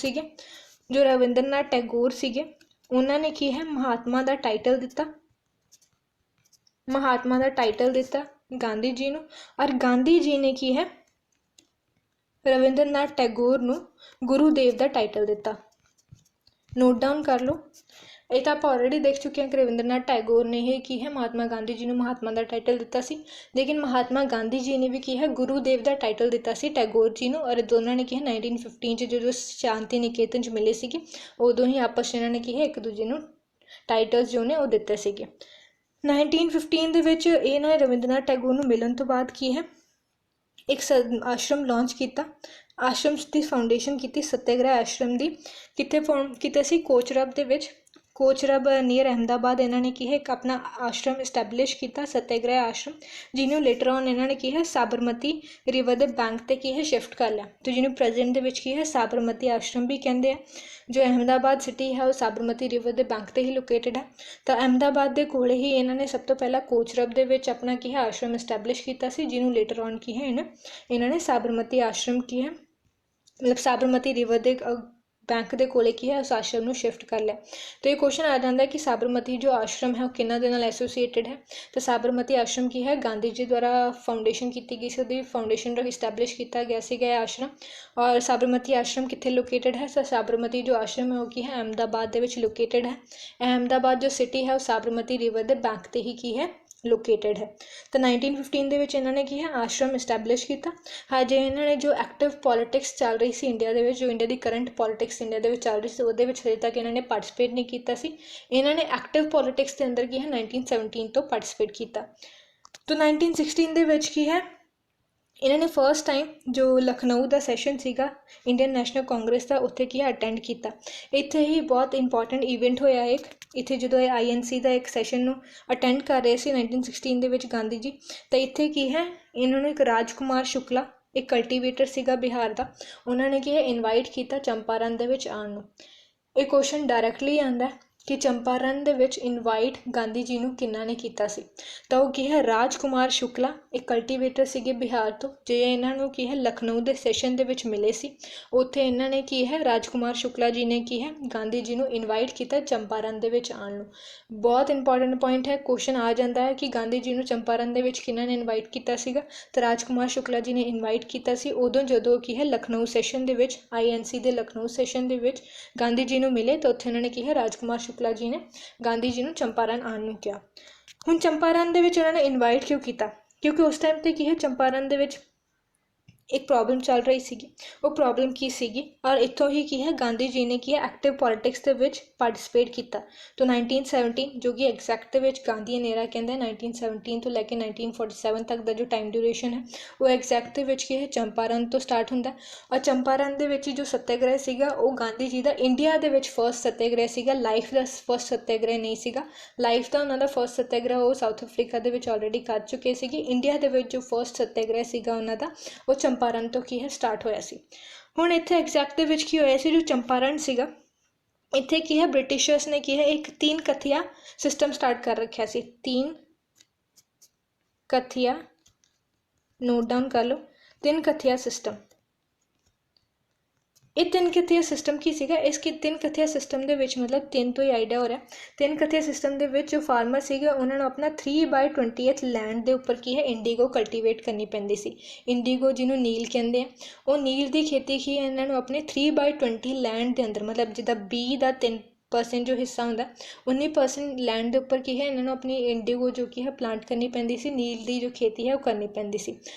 सीगे उन्होंने की है महात्मा का टाइटल दिता गांधी जी नूं, और गांधी जी ने की है रविंद्रनाथ टैगोर नूं गुरुदेव का टाइटल दिता। नोट डाउन कर लो ਇਹ ਤਾਂ ਆਪਾਂ ਆਲਰੇਡੀ ਦੇਖ ਚੁੱਕੇ ਹਾਂ ਕਿ ਰਵਿੰਦਰਨਾਥ ਟੈਗੋਰ ਨੇ ਇਹ ਕੀ ਹੈ ਮਹਾਤਮਾ ਗਾਂਧੀ ਜੀ ਨੂੰ ਮਹਾਤਮਾ ਦਾ ਟਾਈਟਲ ਦਿੱਤਾ ਸੀ, ਲੇਕਿਨ ਮਹਾਤਮਾ ਗਾਂਧੀ ਜੀ ਨੇ ਵੀ ਕੀ ਹੈ ਗੁਰੂਦੇਵ ਦਾ ਟਾਈਟਲ ਦਿੱਤਾ ਸੀ ਟੈਗੋਰ ਜੀ ਨੂੰ। ਔਰ ਦੋਨਾਂ ਨੇ ਕੀ ਹੈ 1915 'ਚ ਜਦੋਂ ਸ਼ਾਂਤੀ ਨਿਕੇਤਨ 'ਚ ਮਿਲੇ ਸੀਗੇ ਉਦੋਂ ਹੀ ਆਪਸ 'ਚ ਇਹਨਾਂ ਨੇ ਕੀ ਹੈ ਇੱਕ ਦੂਜੇ ਨੂੰ ਟਾਈਟਲਸ ਜੋ ਨੇ ਉਹ ਦਿੱਤੇ ਸੀਗੇ। 1915 ਦੇ ਵਿੱਚ ਇਹਨਾਂ ਨੇ ਰਵਿੰਦਰਨਾਥ ਟੈਗੋਰ ਨੂੰ ਮਿਲਣ ਤੋਂ ਬਾਅਦ ਕੀ ਹੈ ਇੱਕ ਆਸ਼ਰਮ ਲਾਂਚ ਕੀਤਾ, ਆਸ਼ਰਮ ਦੀ ਫਾਊਂਡੇਸ਼ਨ ਕੀਤੀ ਸੱਤਿਆਗ੍ਰਹਿ ਆਸ਼ਰਮ ਦੀ। ਕਿੱਥੇ ਫਾਰਮ ਕੀਤਾ ਸੀ? ਕੋਚਰਬ ਦੇ ਵਿੱਚ, ਕੋਚਰਬ ਨੀਅਰ ਅਹਿਮਦਾਬਾਦ ਇਹਨਾਂ ਨੇ ਕੀ ਹੈ ਇੱਕ ਆਪਣਾ ਆਸ਼ਰਮ ਇਸਟੈਬਲਿਸ਼ ਕੀਤਾ ਸੱਤਿਆਗ੍ਰਹਿ ਆਸ਼ਰਮ, ਜਿਹਨੂੰ ਲੇਟਰ ਔਨ ਇਹਨਾਂ ਨੇ ਕੀ ਹੈ ਸਾਬਰਮਤੀ ਰਿਵਰ ਦੇ ਬੈਂਕ 'ਤੇ ਕੀ ਹੈ ਸ਼ਿਫਟ ਕਰ ਲਿਆ, ਅਤੇ ਜਿਹਨੂੰ ਪ੍ਰੈਜ਼ੈਂਟ ਦੇ ਵਿੱਚ ਕੀ ਹੈ ਸਾਬਰਮਤੀ ਆਸ਼ਰਮ ਵੀ ਕਹਿੰਦੇ ਆ। ਜੋ ਅਹਿਮਦਾਬਾਦ ਸਿਟੀ ਹੈ ਉਹ ਸਾਬਰਮਤੀ ਰਿਵਰ ਦੇ ਬੈਂਕ 'ਤੇ ਹੀ ਲੋਕੇਟਡ ਹੈ। ਤਾਂ ਅਹਿਮਦਾਬਾਦ ਦੇ ਕੋਲੇ ਹੀ ਇਹਨਾਂ ਨੇ ਸਭ ਤੋਂ ਪਹਿਲਾਂ ਕੋਚਰਬ ਦੇ ਵਿੱਚ ਆਪਣਾ ਕੀ ਹੈ ਆਸ਼ਰਮ ਇਸਟੈਬਲਿਸ਼ ਕੀਤਾ ਸੀ, ਜਿਹਨੂੰ ਲੇਟਰ ਔਨ ਕੀ ਹੈ ਇਹਨਾਂ ਨੇ ਸਾਬਰਮਤੀ ਆਸ਼ਰਮ ਕੀ ਹੈ ਮਤਲਬ ਸਾਬਰਮਤੀ ਰਿਵਰ ਦੇ ਬੈਂਕ ਦੇ ਕੋਲੇ ਕੀ ਹੈ ਉਸ ਆਸ਼ਰਮ ਨੂੰ ਸ਼ਿਫਟ ਕਰ ਲਿਆ। ਤਾਂ ਇਹ ਕੁਐਸਚਨ ਆ ਜਾਂਦਾ ਹੈ ਕਿ ਸਾਬਰਮਤੀ ਜੋ ਆਸ਼ਰਮ ਹੈ ਉਹ ਕਿਹਨਾਂ ਦੇ ਨਾਲ ਐਸੋਸੀਏਟਡ ਹੈ? ਤਾਂ ਸਾਬਰਮਤੀ ਆਸ਼ਰਮ ਕੀ ਹੈ ਗਾਂਧੀ ਜੀ ਦੁਆਰਾ ਫਾਊਂਡੇਸ਼ਨ ਕੀਤੀ ਗਈ ਸੀ, ਉਹਦੀ ਫਾਊਂਡੇਸ਼ਨ ਇਸਟੈਬਲਿਸ਼ ਕੀਤਾ ਗਿਆ ਸੀਗਾ ਇਹ ਆਸ਼ਰਮ। ਔਰ ਸਾਬਰਮਤੀ ਆਸ਼ਰਮ ਕਿੱਥੇ ਲੋਕੇਟਡ ਹੈ? ਤਾਂ ਸਾਬਰਮਤੀ ਜੋ ਆਸ਼ਰਮ ਹੈ ਉਹ ਕੀ ਹੈ ਅਹਿਮਦਾਬਾਦ ਦੇ ਵਿੱਚ ਲੋਕੇਟਡ ਹੈ। ਅਹਿਮਦਾਬਾਦ ਜੋ ਸਿਟੀ ਹੈ ਉਹ ਸਾਬਰਮਤੀ ਰਿਵਰ ਦੇ ਬੈਂਕ 'ਤੇ ਹੀ ਕੀ ਹੈ ਲੋਕੇਟਡ ਹੈ। ਤਾਂ 1915 ਦੇ ਵਿੱਚ ਇਹਨਾਂ ਨੇ ਕੀ ਹੈ ਆਸ਼ਰਮ ਇਸਟੈਬਲਿਸ਼ ਕੀਤਾ। ਹਜੇ ਇਹਨਾਂ ਨੇ ਜੋ ਐਕਟਿਵ ਪੋਲੀਟਿਕਸ ਚੱਲ ਰਹੀ ਸੀ ਇੰਡੀਆ ਦੇ ਵਿੱਚ, ਜੋ ਇੰਡੀਆ ਦੀ ਕਰੰਟ ਪੋਲੀਟਿਕਸ ਇੰਡੀਆ ਦੇ ਵਿੱਚ ਚੱਲ ਰਹੀ ਸੀ ਉਹਦੇ ਵਿੱਚ ਹਜੇ ਤੱਕ ਇਹਨਾਂ ਨੇ ਪਾਰਟੀਸਪੇਟ ਨਹੀਂ ਕੀਤਾ ਸੀ। ਇਹਨਾਂ ਨੇ ਐਕਟਿਵ ਪੋਲੀਟਿਕਸ ਦੇ ਅੰਦਰ ਕੀ ਹੈ 1917 ਤੋਂ ਪਾਰਟੀਸਪੇਟ ਕੀਤਾ। ਤਾਂ 1916 ਦੇ ਵਿੱਚ ਕੀ ਹੈ ਇਹਨਾਂ ਨੇ ਫਸਟ ਟਾਈਮ ਜੋ ਲਖਨਊ ਦਾ ਸੈਸ਼ਨ ਸੀਗਾ ਇੰਡੀਅਨ ਨੈਸ਼ਨਲ ਕਾਂਗਰਸ ਦਾ ਉੱਥੇ ਕੀ ਹੈ ਅਟੈਂਡ ਕੀਤਾ। ਇੱਥੇ ਹੀ ਬਹੁਤ ਇੰਪੋਰਟੈਂਟ ਇਵੈਂਟ ਹੋਇਆ ਇੱਕ, ਇੱਥੇ ਜਦੋਂ ਇਹ INC ਦਾ ਇੱਕ ਸੈਸ਼ਨ ਨੂੰ ਅਟੈਂਡ ਕਰ ਰਹੇ ਸੀ 1916 ਦੇ ਵਿੱਚ ਗਾਂਧੀ ਜੀ, ਤਾਂ ਇੱਥੇ ਕੀ ਹੈ ਇਹਨਾਂ ਨੂੰ ਇੱਕ ਰਾਜਕੁਮਾਰ ਸ਼ੁਕਲਾ ਇੱਕ ਕਲਟੀਵੇਟਰ ਸੀਗਾ ਬਿਹਾਰ ਦਾ, ਉਹਨਾਂ ਨੇ ਕੀ ਹੈ ਇਨਵਾਈਟ ਕੀਤਾ ਚੰਪਾਰਨ ਦੇ ਵਿੱਚ ਆਉਣ ਨੂੰ। ਇਹ ਕੁਐਸਚਨ ਡਾਇਰੈਕਟਲੀ ਆਉਂਦਾ ਕਿ ਚੰਪਾਰਨ ਦੇ ਵਿੱਚ ਇਨਵਾਈਟ ਗਾਂਧੀ ਜੀ ਨੂੰ ਕਿਹਨਾਂ ਨੇ ਕੀਤਾ ਸੀ? ਤਾਂ ਉਹ ਕੀ ਹੈ ਰਾਜਕੁਮਾਰ ਸ਼ੁਕਲਾ ਇੱਕ ਕਲਟੀਵੇਟਰ ਸੀਗੇ ਬਿਹਾਰ ਤੋਂ, ਜੇ ਇਹਨਾਂ ਨੂੰ ਕੀ ਹੈ ਲਖਨਊ ਦੇ ਸੈਸ਼ਨ ਦੇ ਵਿੱਚ ਮਿਲੇ ਸੀ। ਉੱਥੇ ਇਹਨਾਂ ਨੇ ਕੀ ਹੈ ਰਾਜਕੁਮਾਰ ਸ਼ੁਕਲਾ ਜੀ ਨੇ ਕੀ ਹੈ ਗਾਂਧੀ ਜੀ ਨੂੰ ਇਨਵਾਈਟ ਕੀਤਾ ਚੰਪਾਰਨ ਦੇ ਵਿੱਚ ਆਉਣ ਨੂੰ। ਬਹੁਤ ਇੰਪੋਰਟੈਂਟ ਪੁਆਇੰਟ ਹੈ, ਕੁਐਸਚਨ ਆ ਜਾਂਦਾ ਹੈ ਕਿ ਗਾਂਧੀ ਜੀ ਨੂੰ ਚੰਪਾਰਨ ਦੇ ਵਿੱਚ ਕਿਹਨਾਂ ਨੇ ਇਨਵਾਈਟ ਕੀਤਾ ਸੀਗਾ? ਤਾਂ ਰਾਜਕੁਮਾਰ ਸ਼ੁਕਲਾ ਜੀ ਨੇ ਇਨਵਾਈਟ ਕੀਤਾ ਸੀ ਉਦੋਂ ਜਦੋਂ ਕੀ ਹੈ ਲਖਨਊ ਸੈਸ਼ਨ ਦੇ ਵਿੱਚ INC ਦੇ ਲਖਨਊ ਸੈਸ਼ਨ ਦੇ ਵਿੱਚ ਗਾਂਧੀ ਜੀ ਨੂੰ ਮਿਲੇ, ਤਾਂ ਉੱਥੇ ਉਹਨਾਂ ਨੇ ਕੀ ਹੈ ਰਾਜਕੁਮਾਰ ਸ਼ੁਕਲਾ ਜੀ ਨੇ ਗਾਂਧੀ ਜੀ ਨੂੰ ਚੰਪਾਰਨ ਆਉਣ ਨੂੰ ਕਿਹਾ। ਹੁਣ ਚੰਪਾਰਨ ਦੇ ਵਿੱਚ ਉਹਨਾਂ ਨੇ ਇਨਵਾਈਟ ਕਿਉਂ ਕੀਤਾ? ਕਿਉਂਕਿ ਉਸ ਟਾਈਮ 'ਤੇ ਕੀ ਹੈ ਚੰਪਾਰਨ ਦੇ ਵਿੱਚ ਇੱਕ ਪ੍ਰੋਬਲਮ ਚੱਲ ਰਹੀ ਸੀਗੀ। ਉਹ ਪ੍ਰੋਬਲਮ ਕੀ ਸੀਗੀ? ਔਰ ਇੱਥੋਂ ਹੀ ਕੀ ਹੈ ਗਾਂਧੀ ਜੀ ਨੇ ਕੀ ਹੈ ਐਕਟਿਵ ਪੋਲੀਟਿਕਸ ਦੇ ਵਿੱਚ ਪਾਰਟੀਸਪੇਟ ਕੀਤਾ। ਤਾਂ 1917 ਜੋ ਕਿ ਐਗਜ਼ੈਕਟ ਦੇ ਵਿੱਚ ਗਾਂਧੀਅਨ ਏਰਾ ਕਹਿੰਦੇ 1917 ਤੋਂ ਲੈ ਕੇ 1947 ਤੱਕ ਦਾ ਜੋ ਟਾਈਮ ਡਿਊਰੇਸ਼ਨ ਹੈ ਉਹ ਐਗਜ਼ੈਕਟ ਦੇ ਵਿੱਚ ਕੀ ਹੈ ਚੰਪਾਰਨ ਤੋਂ ਸਟਾਰਟ ਹੁੰਦਾ। ਔਰ ਚੰਪਾਰਨ ਦੇ ਵਿੱਚ ਜੋ ਸੱਤਿਆਗ੍ਰਹਿ ਸੀਗਾ ਉਹ ਗਾਂਧੀ ਜੀ ਦਾ ਇੰਡੀਆ ਦੇ ਵਿੱਚ ਫਸਟ ਸੱਤਿਆਗ੍ਰਹਿ ਸੀਗਾ, ਲਾਈਫ ਦਾ ਫਸਟ ਸੱਤਿਆਗ੍ਰਹਿ ਨਹੀਂ ਸੀਗਾ। ਲਾਈਫ ਦਾ ਉਹਨਾਂ ਦਾ ਫਸਟ ਸੱਤਿਆਗ੍ਰਹਿ ਉਹ ਸਾਊਥ ਅਫਰੀਕਾ ਦੇ ਵਿੱਚ ਆਲਰੇਡੀ ਕਰ ਚੁੱਕੇ ਸੀਗੇ। ਇੰਡੀਆ ਦੇ ਵਿੱਚ ਜੋ ਫਸਟ ਸੱਤਿਆਗ੍ਰਹਿ ਸੀਗਾ ਉਹਨਾਂ ਦਾ ਉਹ ਚੰਪਾਰਨ ਤੋਂ ਕੀ ਹੈ ਸਟਾਰਟ ਹੋਇਆ ਸੀ। ਹੁਣ ਇੱਥੇ ਐਗਜ਼ੈਕਟ ਦੇ ਵਿੱਚ ਕੀ ਹੋਇਆ ਸੀ, ਜੋ ਚੰਪਾਰਨ ਸੀਗਾ ਇੱਥੇ ਕੀ ਹੈ ਬ੍ਰਿਟਿਸ਼ਰਸ ਨੇ ਕੀ ਹੈ ਇੱਕ 3 ਕਥੀਆ ਸਿਸਟਮ ਸਟਾਰਟ ਕਰ ਰੱਖਿਆ ਸੀ। 3 ਕਥੀਆ ਨੋਟ ਡਾਊਨ ਕਰ ਲਓ, 3 ਕਥੀਆ ਸਿਸਟਮ। ਇਹ 3 ਕਥੀਆ ਸਿਸਟਮ ਕੀ ਸੀਗਾ? ਇਸ 3 ਕਥੀਆ ਸਿਸਟਮ ਦੇ ਵਿੱਚ ਮਤਲਬ 3 ਤੋਂ ਹੀ ਆਈਡੀਆ ਹੋ ਰਿਹਾ। 3 ਕਥੀਆ ਸਿਸਟਮ ਦੇ ਵਿੱਚ ਜੋ ਫਾਰਮਰ ਸੀਗੇ ਉਹਨਾਂ ਨੂੰ ਆਪਣਾ 3/20 ਲੈਂਡ ਦੇ ਉੱਪਰ ਕੀ ਹੈ ਇੰਡੀਗੋ ਕਲਟੀਵੇਟ ਕਰਨੀ ਪੈਂਦੀ ਸੀ। ਇੰਡੀਗੋ ਜਿਹਨੂੰ ਨੀਲ ਕਹਿੰਦੇ ਆ, ਉਹ ਨੀਲ ਦੀ ਖੇਤੀ ਕੀ ਹੈ ਇਹਨਾਂ ਨੂੰ ਆਪਣੇ 3/20 ਲੈਂਡ ਦੇ ਅੰਦਰ ਮਤਲਬ ਜਿੱਦਾਂ 20 ਦਾ 3% ਜੋ ਹਿੱਸਾ ਹੁੰਦਾ 19% ਲੈਂਡ ਦੇ ਉੱਪਰ ਕੀ ਹੈ ਇਹਨਾਂ ਨੂੰ ਆਪਣੀ ਇੰਡੀਗੋ ਜੋ ਕੀ ਹੈ ਪਲਾਂਟ ਕਰਨੀ ਪੈਂਦੀ ਸੀ। ਨੀਲ ਦੀ ਜੋ ਖੇਤੀ ਹੈ ਉਹ ਕਰਨੀ ਪੈਂਦੀ ਸੀ।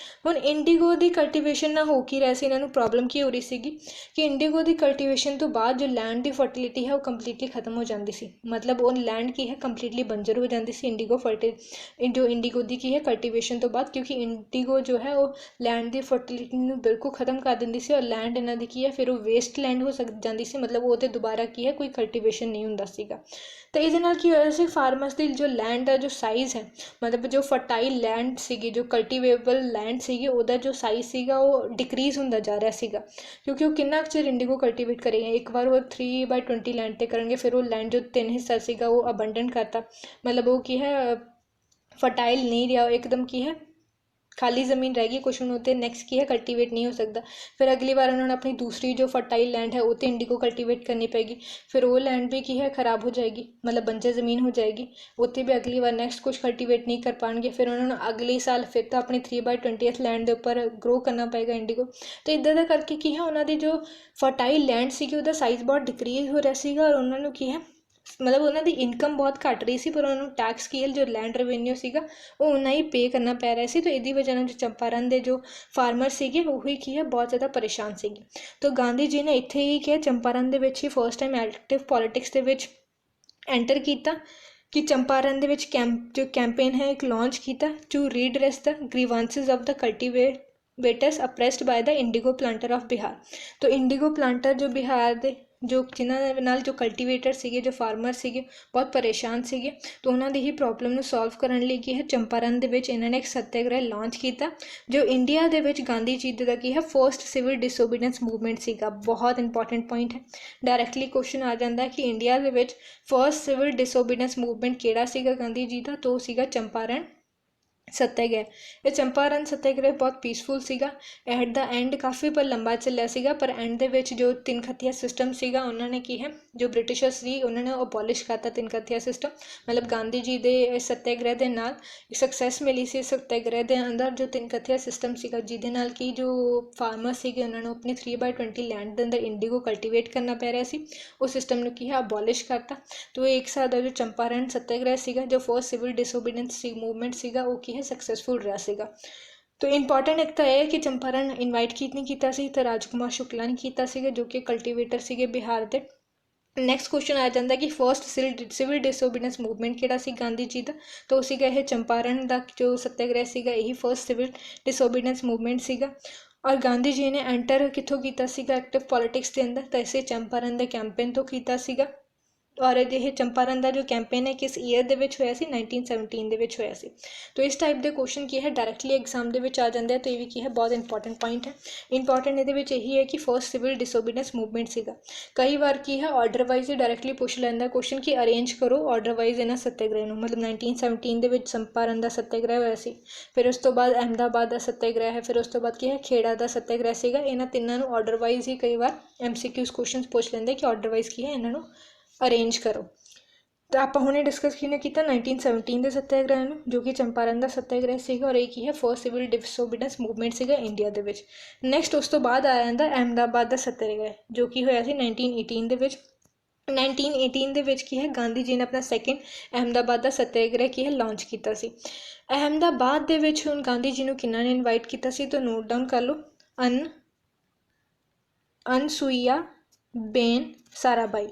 ਹੁਣ ਇੰਡੀਗੋ ਦੀ ਕਲਟੀਵੇਸ਼ਨ ਨਾ ਹੋ ਕੀ ਰਿਹਾ ਸੀ, ਇਹਨਾਂ ਨੂੰ ਪ੍ਰੋਬਲਮ ਕੀ ਹੋ ਰਹੀ ਸੀਗੀ ਕਿ ਇੰਡੀਗੋ ਦੀ ਕਲਟੀਵੇਸ਼ਨ ਤੋਂ ਬਾਅਦ ਜੋ ਲੈਂਡ ਦੀ ਫਰਟੀਲਿਟੀ ਹੈ ਉਹ ਕੰਪਲੀਟਲੀ ਖਤਮ ਹੋ ਜਾਂਦੀ ਸੀ। ਮਤਲਬ ਉਹ ਲੈਂਡ ਕੀ ਹੈ ਕੰਪਲੀਟਲੀ ਬੰਜਰ ਹੋ ਜਾਂਦੀ ਸੀ ਇੰਡੀਗੋ ਦੀ ਕੀ ਹੈ ਕਲਟੀਵੇਸ਼ਨ ਤੋਂ ਬਾਅਦ, ਕਿਉਂਕਿ ਇੰਡੀਗੋ ਜੋ ਹੈ ਉਹ ਲੈਂਡ ਦੀ ਫਰਟੀਲਿਟੀ ਨੂੰ ਬਿਲਕੁਲ ਖਤਮ ਕਰ ਦਿੰਦੀ ਸੀ। ਔਰ ਲੈਂਡ ਇਹਨਾਂ ਦੀ ਕੀ ਹੈ ਫਿਰ ਉਹ ਵੇਸਟ ਲੈਂਡ ਹੋ ਜਾਂਦੀ ਸੀ, ਮਤਲਬ ਉਹ 'ਤੇ ਦੁਬਾਰਾ ਕੀ ਹੈ ਕੋਈ ਕਲਟੀਵੇਸ਼ਨ ਨਹੀਂ ਹੁੰਦਾ ਸੀਗਾ। ਤਾਂ ਇਹਦੇ ਨਾਲ ਕੀ ਹੋਇਆ ਸੀ ਫਾਰਮਰਸ ਦੀ ਜੋ ਲੈਂਡ ਦਾ ਜੋ ਸਾਈਜ਼ ਹੈ ਮਤਲਬ ਜੋ ਫਰਟਾਈਲ ਲੈਂਡ ਸੀਗੀ ਜੋ ਕਲਟੀਵੇਬਲ ਲੈਂਡ ਸੀਗੀ ਉਹਦਾ ਜੋ ਸਾਈਜ਼ ਸੀਗਾ ਉਹ ਡਿਕਰੀਜ਼ ਹੁੰਦਾ ਜਾ ਰਿਹਾ ਸੀਗਾ, ਕਿਉਂਕਿ ਉਹ ਕਿੰਨਾ ਕੁ ਚਿਰ ਇੰਡੀਗੋ ਕਲਟੀਵੇਟ ਕਰੇਗਾ। ਇੱਕ ਵਾਰ ਉਹ 3/20 ਲੈਂਡ 'ਤੇ ਕਰਨਗੇ ਫਿਰ ਉਹ ਲੈਂਡ ਜੋ 3 ਹਿੱਸਾ ਸੀਗਾ ਉਹ ਅਬੰਡੈਂਟ ਕਰਤਾ, ਮਤਲਬ ਉਹ ਕੀ ਹੈ ਫਰਟਾਈਲ ਨਹੀਂ ਰਿਹਾ, ਉਹ ਇੱਕਦਮ ਕੀ ਹੈ ਖਾਲੀ ਜ਼ਮੀਨ ਰਹਿ ਗਈ, ਕੁਛ ਉਹਨੂੰ 'ਤੇ ਨੈਕਸਟ ਕੀ ਹੈ ਕਲਟੀਵੇਟ ਨਹੀਂ ਹੋ ਸਕਦਾ। ਫਿਰ ਅਗਲੀ ਵਾਰ ਉਹਨਾਂ ਨੂੰ ਆਪਣੀ ਦੂਸਰੀ ਜੋ ਫਰਟਾਈਲ ਲੈਂਡ ਹੈ ਉਹ 'ਤੇ ਇੰਡੀਗੋ ਕਲਟੀਵੇਟ ਕਰਨੀ ਪਏਗੀ, ਫਿਰ ਉਹ ਲੈਂਡ ਵੀ ਕੀ ਹੈ ਖ਼ਰਾਬ ਹੋ ਜਾਏਗੀ, ਮਤਲਬ ਬੰਜਰ ਜ਼ਮੀਨ ਹੋ ਜਾਏਗੀ, ਉੱਥੇ ਵੀ ਅਗਲੀ ਵਾਰ ਨੈਕਸਟ ਕੁਛ ਕਲਟੀਵੇਟ ਨਹੀਂ ਕਰ ਪਾਉਣਗੇ। ਫਿਰ ਉਹਨਾਂ ਨੂੰ ਅਗਲੇ ਸਾਲ ਫਿਰ ਤਾਂ ਆਪਣੀ 3/20 ਲੈਂਡ ਦੇ ਉੱਪਰ ਗਰੋ ਕਰਨਾ ਪਏਗਾ ਇੰਡੀਗੋ। ਅਤੇ ਇੱਦਾਂ ਦਾ ਕਰਕੇ ਕੀ ਹੈ ਉਹਨਾਂ ਦੀ ਜੋ ਫਰਟਾਈਲ ਲੈਂਡ ਸੀਗੀ ਉਹਦਾ ਸਾਈਜ਼ ਬਹੁਤ ਡਿਕਰੀਜ਼ ਹੋ ਰਿਹਾ ਸੀਗਾ ਔਰ ਉਹਨਾਂ ਨੂੰ ਕੀ ਹੈ मतलब उन्होंने इनकम बहुत घट रही सी, पर उन्होंने टैक्स की जो लैंड रेवेन्यू सीगा वो उन्ना ही पे करना पै रहा सी। तो इहदी वजह नाल जो चंपारण के जो फार्मर सीगे वही की है बहुत ज़्यादा परेशान सीगे। तो गांधी जी ने इत्थे ही किया चंपारण दे विच ही फर्स्ट टाइम एक्टिव पॉलिटिक्स दे विच एंटर किया कि चंपारण दे विच जो कैंपेन है एक लॉन्च किया to redress the grievances of the cultivators oppressed by the indigo planter of Bihar. तो इंडिगो प्लांटर जो बिहार दे जो जिन्होंने नाल जो कल्टीवेटर सीगे जो फार्मर सीगे बहुत परेशान सीगे, तो उन्होंने ही प्रॉब्लम ਨੂੰ सॉल्व करने ਲਈ ਕੀ ਹੈ ਚੰਪਾਰਨ ਦੇ ਵਿੱਚ ਇਹਨਾਂ ਨੇ ਇੱਕ ਸੱਤਿਆਗ੍ਰਹਿ ਲਾਂਚ ਕੀਤਾ ਜੋ ਇੰਡੀਆ ਦੇ ਵਿੱਚ ਗਾਂਧੀ ਜੀ ਦਾ ਕੀ ਹੈ ਫਰਸਟ ਸਿਵਲ ਡਿਸਓਬੀਡੀਐਂਸ ਮੂਵਮੈਂਟ ਸੀਗਾ। ਬਹੁਤ ਇੰਪੋਰਟੈਂਟ ਪੁਆਇੰਟ ਹੈ, ਡਾਇਰੈਕਟਲੀ ਕੁਐਸਚਨ ਆ ਜਾਂਦਾ ਕਿ ਇੰਡੀਆ ਦੇ ਵਿੱਚ ਫਰਸਟ ਸਿਵਲ ਡਿਸਓਬੀਡੀਐਂਸ ਮੂਵਮੈਂਟ ਕਿਹੜਾ ਸੀਗਾ ਗਾਂਧੀ ਜੀ ਦਾ, तो ਸੀਗਾ ਚੰਪਾਰਨ सत्याग्रह। ये चंपारण सत्याग्रह बहुत पीसफुल सीगा, एट द एंड काफ़ी पर लंबा चलिया सीगा, पर एंड दे विच जो तीन खतिया सिस्टम सीगा उन्होंने की है जो ब्रिटिशर्स सी उन्होंने अबॉलिश करता तीन खतिया सिस्टम। मतलब गांधी जी के सत्याग्रह के नाल सक्सैस मिली सी सत्याग्रह के अंदर जो तीन खतिया सिस्टम सीगा जिहदे नाल कि जो फार्मर सीगे उन्होंने अपनी 3/20 लैंड के अंदर इंडिगो कल्टीवेट करना पै रहा सी, उस सिस्टम ने की है अबॉलिश करता। तो एक हिसाब का जो चंपारण सत्याग्रह सीगा जो फर्स्ट सिविल डिसोबीडेंस मूवमेंट सीगा वो की है सक्सैसफुल रहा सीगा। तो इंपॉर्टेंट एक तो यह है कि चंपारण इनवाइट नहीं किया सी, तो राजकुमार शुक्ला ने किया सीगा जो कि कल्टीवेटर सीगे बिहार के। नैक्सट क्वेश्चन आ जाता कि फर्स्ट सिविल डिसोबीडेंस मूवमेंट किहड़ा सी गांधी जी का, तो सीगा यह चंपारण का जो सत्याग्रह सीगा यही फर्स्ट सिविल डिसोबीडेंस मूवमेंट सीगा। और गांधी जी ने एंटर कितों किया सीगा एक्टिव पॉलिटिक्स के अंदर, तो इसे चंपारण के कैंपेन तो किया सीगा। और यह चंपारण का जो कैंपेन है किस ईयर दे विच होया सी 1917 दे विच होया सी। तो इस टाइप के क्वेश्चन की है डायरैक्टली एग्जाम दे विच आ जाते हैं, तो ये भी की है बहुत इंपॉर्टेंट पॉइंट है। इंपॉर्टेंट ये यही है कि फर्स्ट सिविल डिसोबीडेंस मूवमेंट सीगा। कई बार की है ऑर्डर वाइज ही डायरैक्टली पूछ लैंदा क्वेश्चन कि अरेंज करो ऑर्डर वाइज इन्होंने सत्याग्रह में। मतलब 1917 दे विच चंपारण का सत्याग्रह होया सी, फिर उस तो बाद अहमदाबाद का सत्याग्रह है, फिर उस तो बाद की है खेड़ा का सत्याग्रह सीगा। इन्हां तिन्नां नूं ऑर्डर वाइज ही कई बार MCQs क्वेश्चन पूछ लेंदे कि ऑर्डर वाइज की है इन्हों अरेंज करो। तो आप हमने डिस्कस किने किया 1917 के सत्याग्रह में जो कि चंपारण का सत्याग्रह सीगा, और एक ही है फर्स्ट सिविल डिसोबीडेंस मूवमेंट सीगा इंडिया के विच। नैक्सट उस तो बाद आ जाता अहमदाबाद का सत्याग्रह जो कि होया सी 1918 के विच। 1918 के विच की है गांधी जी ने अपना सैकेंड अहमदाबाद का सत्याग्रह की है लॉन्च किया सी। अहमदाबाद के विच हुण गांधी जी ने किन्ना ने इनवाइट किया सी, तो नोट डाउन कर लो अनसुईया बेन साराभाई,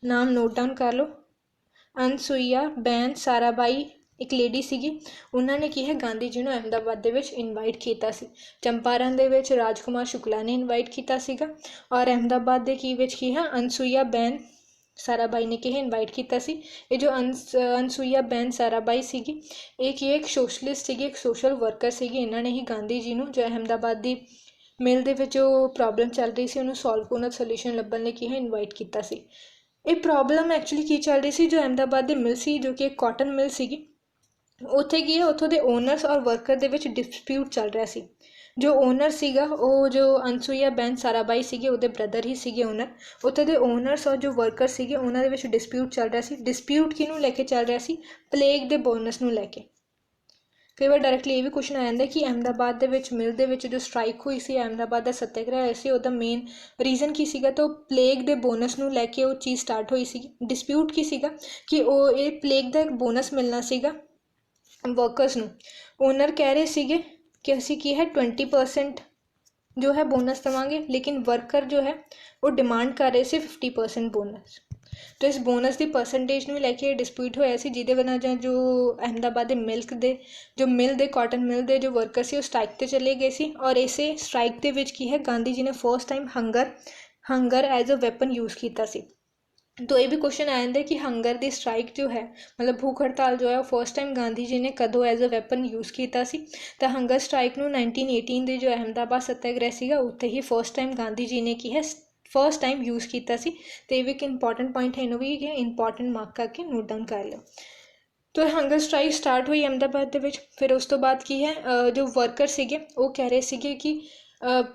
नाम नोट डाउन कर लो। अनसुईया बेन साराभाई एक लेडी सीगी, उन्होंने की है गांधी जी ने अहमदाबाद दे विच इनवाइट किया सी। चंपारण दे विच राजकुमार शुक्ला ने इनवाइट किया सीगा, और अहमदाबाद दे की है अनसुईया बेन साराभाई ने की है इनवाइट किया सी। ये जो अनसुईया बेन साराभाई सीगी एक सोशलिस्ट सीगी, एक सोशल वर्कर सीगी। इन्होंने ही गांधी जी ने जो अहमदाबाद की मिल दे विच जो प्रॉब्लम चल रही सी उन्होंने सॉल्व उन्होंने सोल्यूशन लभण लई की है इनवाइट किया सी। ये प्रॉब्लम एक्चुअली की चल रही सी जो अहमदाबाद की मिल सी जो कि एक कॉटन मिल सीगी, उत्थे की है उत्थों के ओनर्स और वर्कर दे विच डिस्प्यूट चल रहा सी। जो ओनर सीगा वो जो अनसुईया बेन साराभाई सीगे उहदे ब्रदर ही सीगे ओनर। उत्थे दे ओनर्स और जो वर्कर सीगे उन्हां दे विच डिस्प्यूट चल रहा सी। डिस्प्यूट किहनूं लैके चल रहा सी? प्लेग दे बोनस नूं लैके। कई बार डायरैक्टली ये भी क्वेश्चन आ जाता है कि अहमदाबाद दे विच मिल दे विच जो स्ट्राइक हुई सी अहमदाबाद का सत्याग्रह होया सी उहदा मेन रीजन की सीगा, तो प्लेग दे बोनस नूं लैके वो चीज़ स्टार्ट हुई सी। डिस्प्यूट की सीगा कि वो ये प्लेग का एक बोनस मिलना सीगा वर्कर्स नूं। ओनर कह रहे सीगे कि असी की है 20% जो है बोनस देवांगे, लेकिन वर्कर जो है वो डिमांड कर रहे थे 50% बोनस। तो इस बोनस की परसेंटेज में लैके डिस्प्यूट होया सी, जिहदे वजह जो अहमदाबाद मिल्क दे जो मिल दे कॉटन मिल दे जो वर्कर सी स्ट्राइक ते चले गए सी। और इसे स्ट्राइक दे विच की है गांधी जी ने first time hunger as a weapon use किया सी। तो ये भी क्वेश्चन आ जाता है कि हंगर दी स्ट्राइक जो है मतलब भूख हड़ताल जो है वो फर्स्ट टाइम गांधी जी ने कदों एज अ वैपन यूज़ किया सी। तो हंगर स्ट्राइक नूं 1918 दे जो अहमदाबाद सत्याग्रह सीगा उत्थे ही फर्स्ट टाइम गांधी जी ने की है फर्स्ट टाइम यूज़ किया सी। तो ये भी एक इंपॉर्टेंट पॉइंट है, इन्हों भी इंपॉर्टेंट मार्क करके नोट डाउन कर लो। तो हंगर स्ट्राइक स्टार्ट हुई अहमदाबाद दे विच। फिर उस तो बाद की है जो वर्कर सीगे वो कह रहे सीगे कि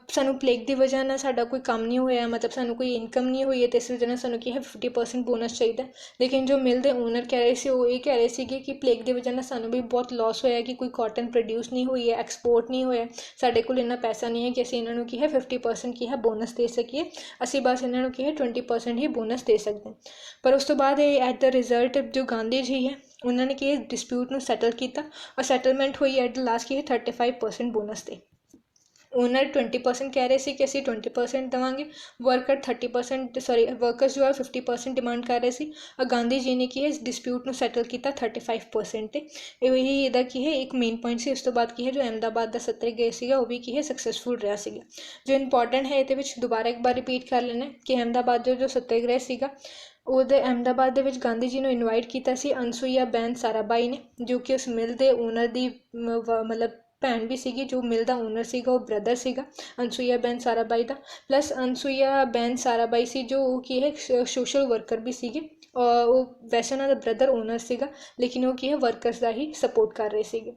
ਸਾਨੂੰ ਪਲੇਗ ਦੀ ਵਜ੍ਹਾ ਨਾਲ ਸਾਡਾ ਕੋਈ ਕੰਮ ਨਹੀਂ ਹੋਇਆ, ਮਤਲਬ ਸਾਨੂੰ ਕੋਈ ਇਨਕਮ ਨਹੀਂ ਹੋਈ ਹੈ, ਅਤੇ ਇਸ ਵਜ੍ਹਾ ਨਾਲ ਸਾਨੂੰ ਕੀ ਹੈ 50% ਬੋਨਸ ਚਾਹੀਦਾ। ਲੇਕਿਨ ਜੋ ਮਿਲ ਦੇ ਓਨਰ ਕਹਿ ਰਹੇ ਸੀ ਉਹ ਇਹ ਕਹਿ ਰਹੇ ਸੀਗੇ ਕਿ ਪਲੇਗ ਦੀ ਵਜ੍ਹਾ ਨਾਲ ਸਾਨੂੰ ਵੀ ਬਹੁਤ ਲੋਸ ਹੋਇਆ, ਕਿ ਕੋਈ ਕਾਟਨ ਪ੍ਰੋਡਿਊਸ ਨਹੀਂ ਹੋਈ ਹੈ, ਐਕਸਪੋਰਟ ਨਹੀਂ ਹੋਇਆ, ਸਾਡੇ ਕੋਲ ਇੰਨਾ ਪੈਸਾ ਨਹੀਂ ਹੈ ਕਿ ਅਸੀਂ ਇਹਨਾਂ ਨੂੰ ਕੀ ਹੈ 50% ਕੀ ਹੈ ਬੋਨਸ ਦੇ ਸਕੀਏ, ਅਸੀਂ ਬਸ ਇਹਨਾਂ ਨੂੰ ਕੀ ਹੈ 20% ਹੀ ਬੋਨਸ ਦੇ ਸਕਦੇ ਹਾਂ। ਪਰ ਉਸ ਤੋਂ ਬਾਅਦ ਇਹ ਐਟ ਦ ਰਿਜ਼ਲਟ ਜੋ ਗਾਂਧੀ ਜੀ ਹੈ ਉਹਨਾਂ ਨੇ ਕੀ ਡਿਸਪਿਊਟ ਨੂੰ ਸੈਟਲ ਕੀਤਾ, ਔਰ ਸੈਟਲਮੈਂਟ ਹੋਈ ਐਟ ਦ ਲਾਸਟ ਕੀ ਹੈ 35% ਬੋਨਸ 'ਤੇ। ओनर 20% कह रहे थे कि असी 20% देवांगे, वर्कर 30% सॉरी वर्कर्स जो है 50% डिमांड कर रहे थे, और गांधी जी ने की है इस डिस्प्यूट में सैटल किया 35% ते। यही इहदा की है एक मेन पॉइंट से। उस तो बाद की है जो अहमदाबाद का सत्याग्रह सीगा वो भी की है सक्सैसफुल रहा सीगा। जो इंपॉर्टेंट है ये दोबारा एक बार रिपीट कर लेना कि अहमदाबाद जो सत्याग्रह सीगा ਉਹਦੇ ਅਹਿਮਦਾਬਾਦ ਦੇ ਵਿੱਚ ਗਾਂਧੀ ਜੀ ਨੂੰ ਇਨਵਾਈਟ ਕੀਤਾ ਸੀ ਅਨਸੂਈਆ ਬੈਨ ਸਾਰਾਬਾਈ ਨੇ, ਜੋ ਕਿ ਉਸ ਮਿਲ ਦੇ ਓਨਰ ਦੀ ਮਤਲਬ ਭੈਣ ਵੀ ਸੀਗੀ। ਜੋ ਮਿਲ ਦਾ ਓਨਰ ਸੀਗਾ ਉਹ ਬ੍ਰਦਰ ਸੀਗਾ ਅਨਸੂਈਆ ਬੈਨ ਸਾਰਾਬਾਈ ਦਾ। ਪਲੱਸ ਅਨਸੂਈਆ ਬੈਨ ਸਾਰਾਬਾਈ ਸੀ ਜੋ ਉਹ ਕੀ ਹੈ ਸੋਸ਼ਲ ਵਰਕਰ ਵੀ ਸੀਗੇ। ਉਹ ਵੈਸੇ ਉਹਨਾਂ ਦਾ ਬ੍ਰਦਰ ਓਨਰ ਸੀਗਾ, ਲੇਕਿਨ ਉਹ ਕੀ ਹੈ ਵਰਕਰਸ ਦਾ ਹੀ ਸਪੋਰਟ ਕਰ ਰਹੇ ਸੀਗੇ।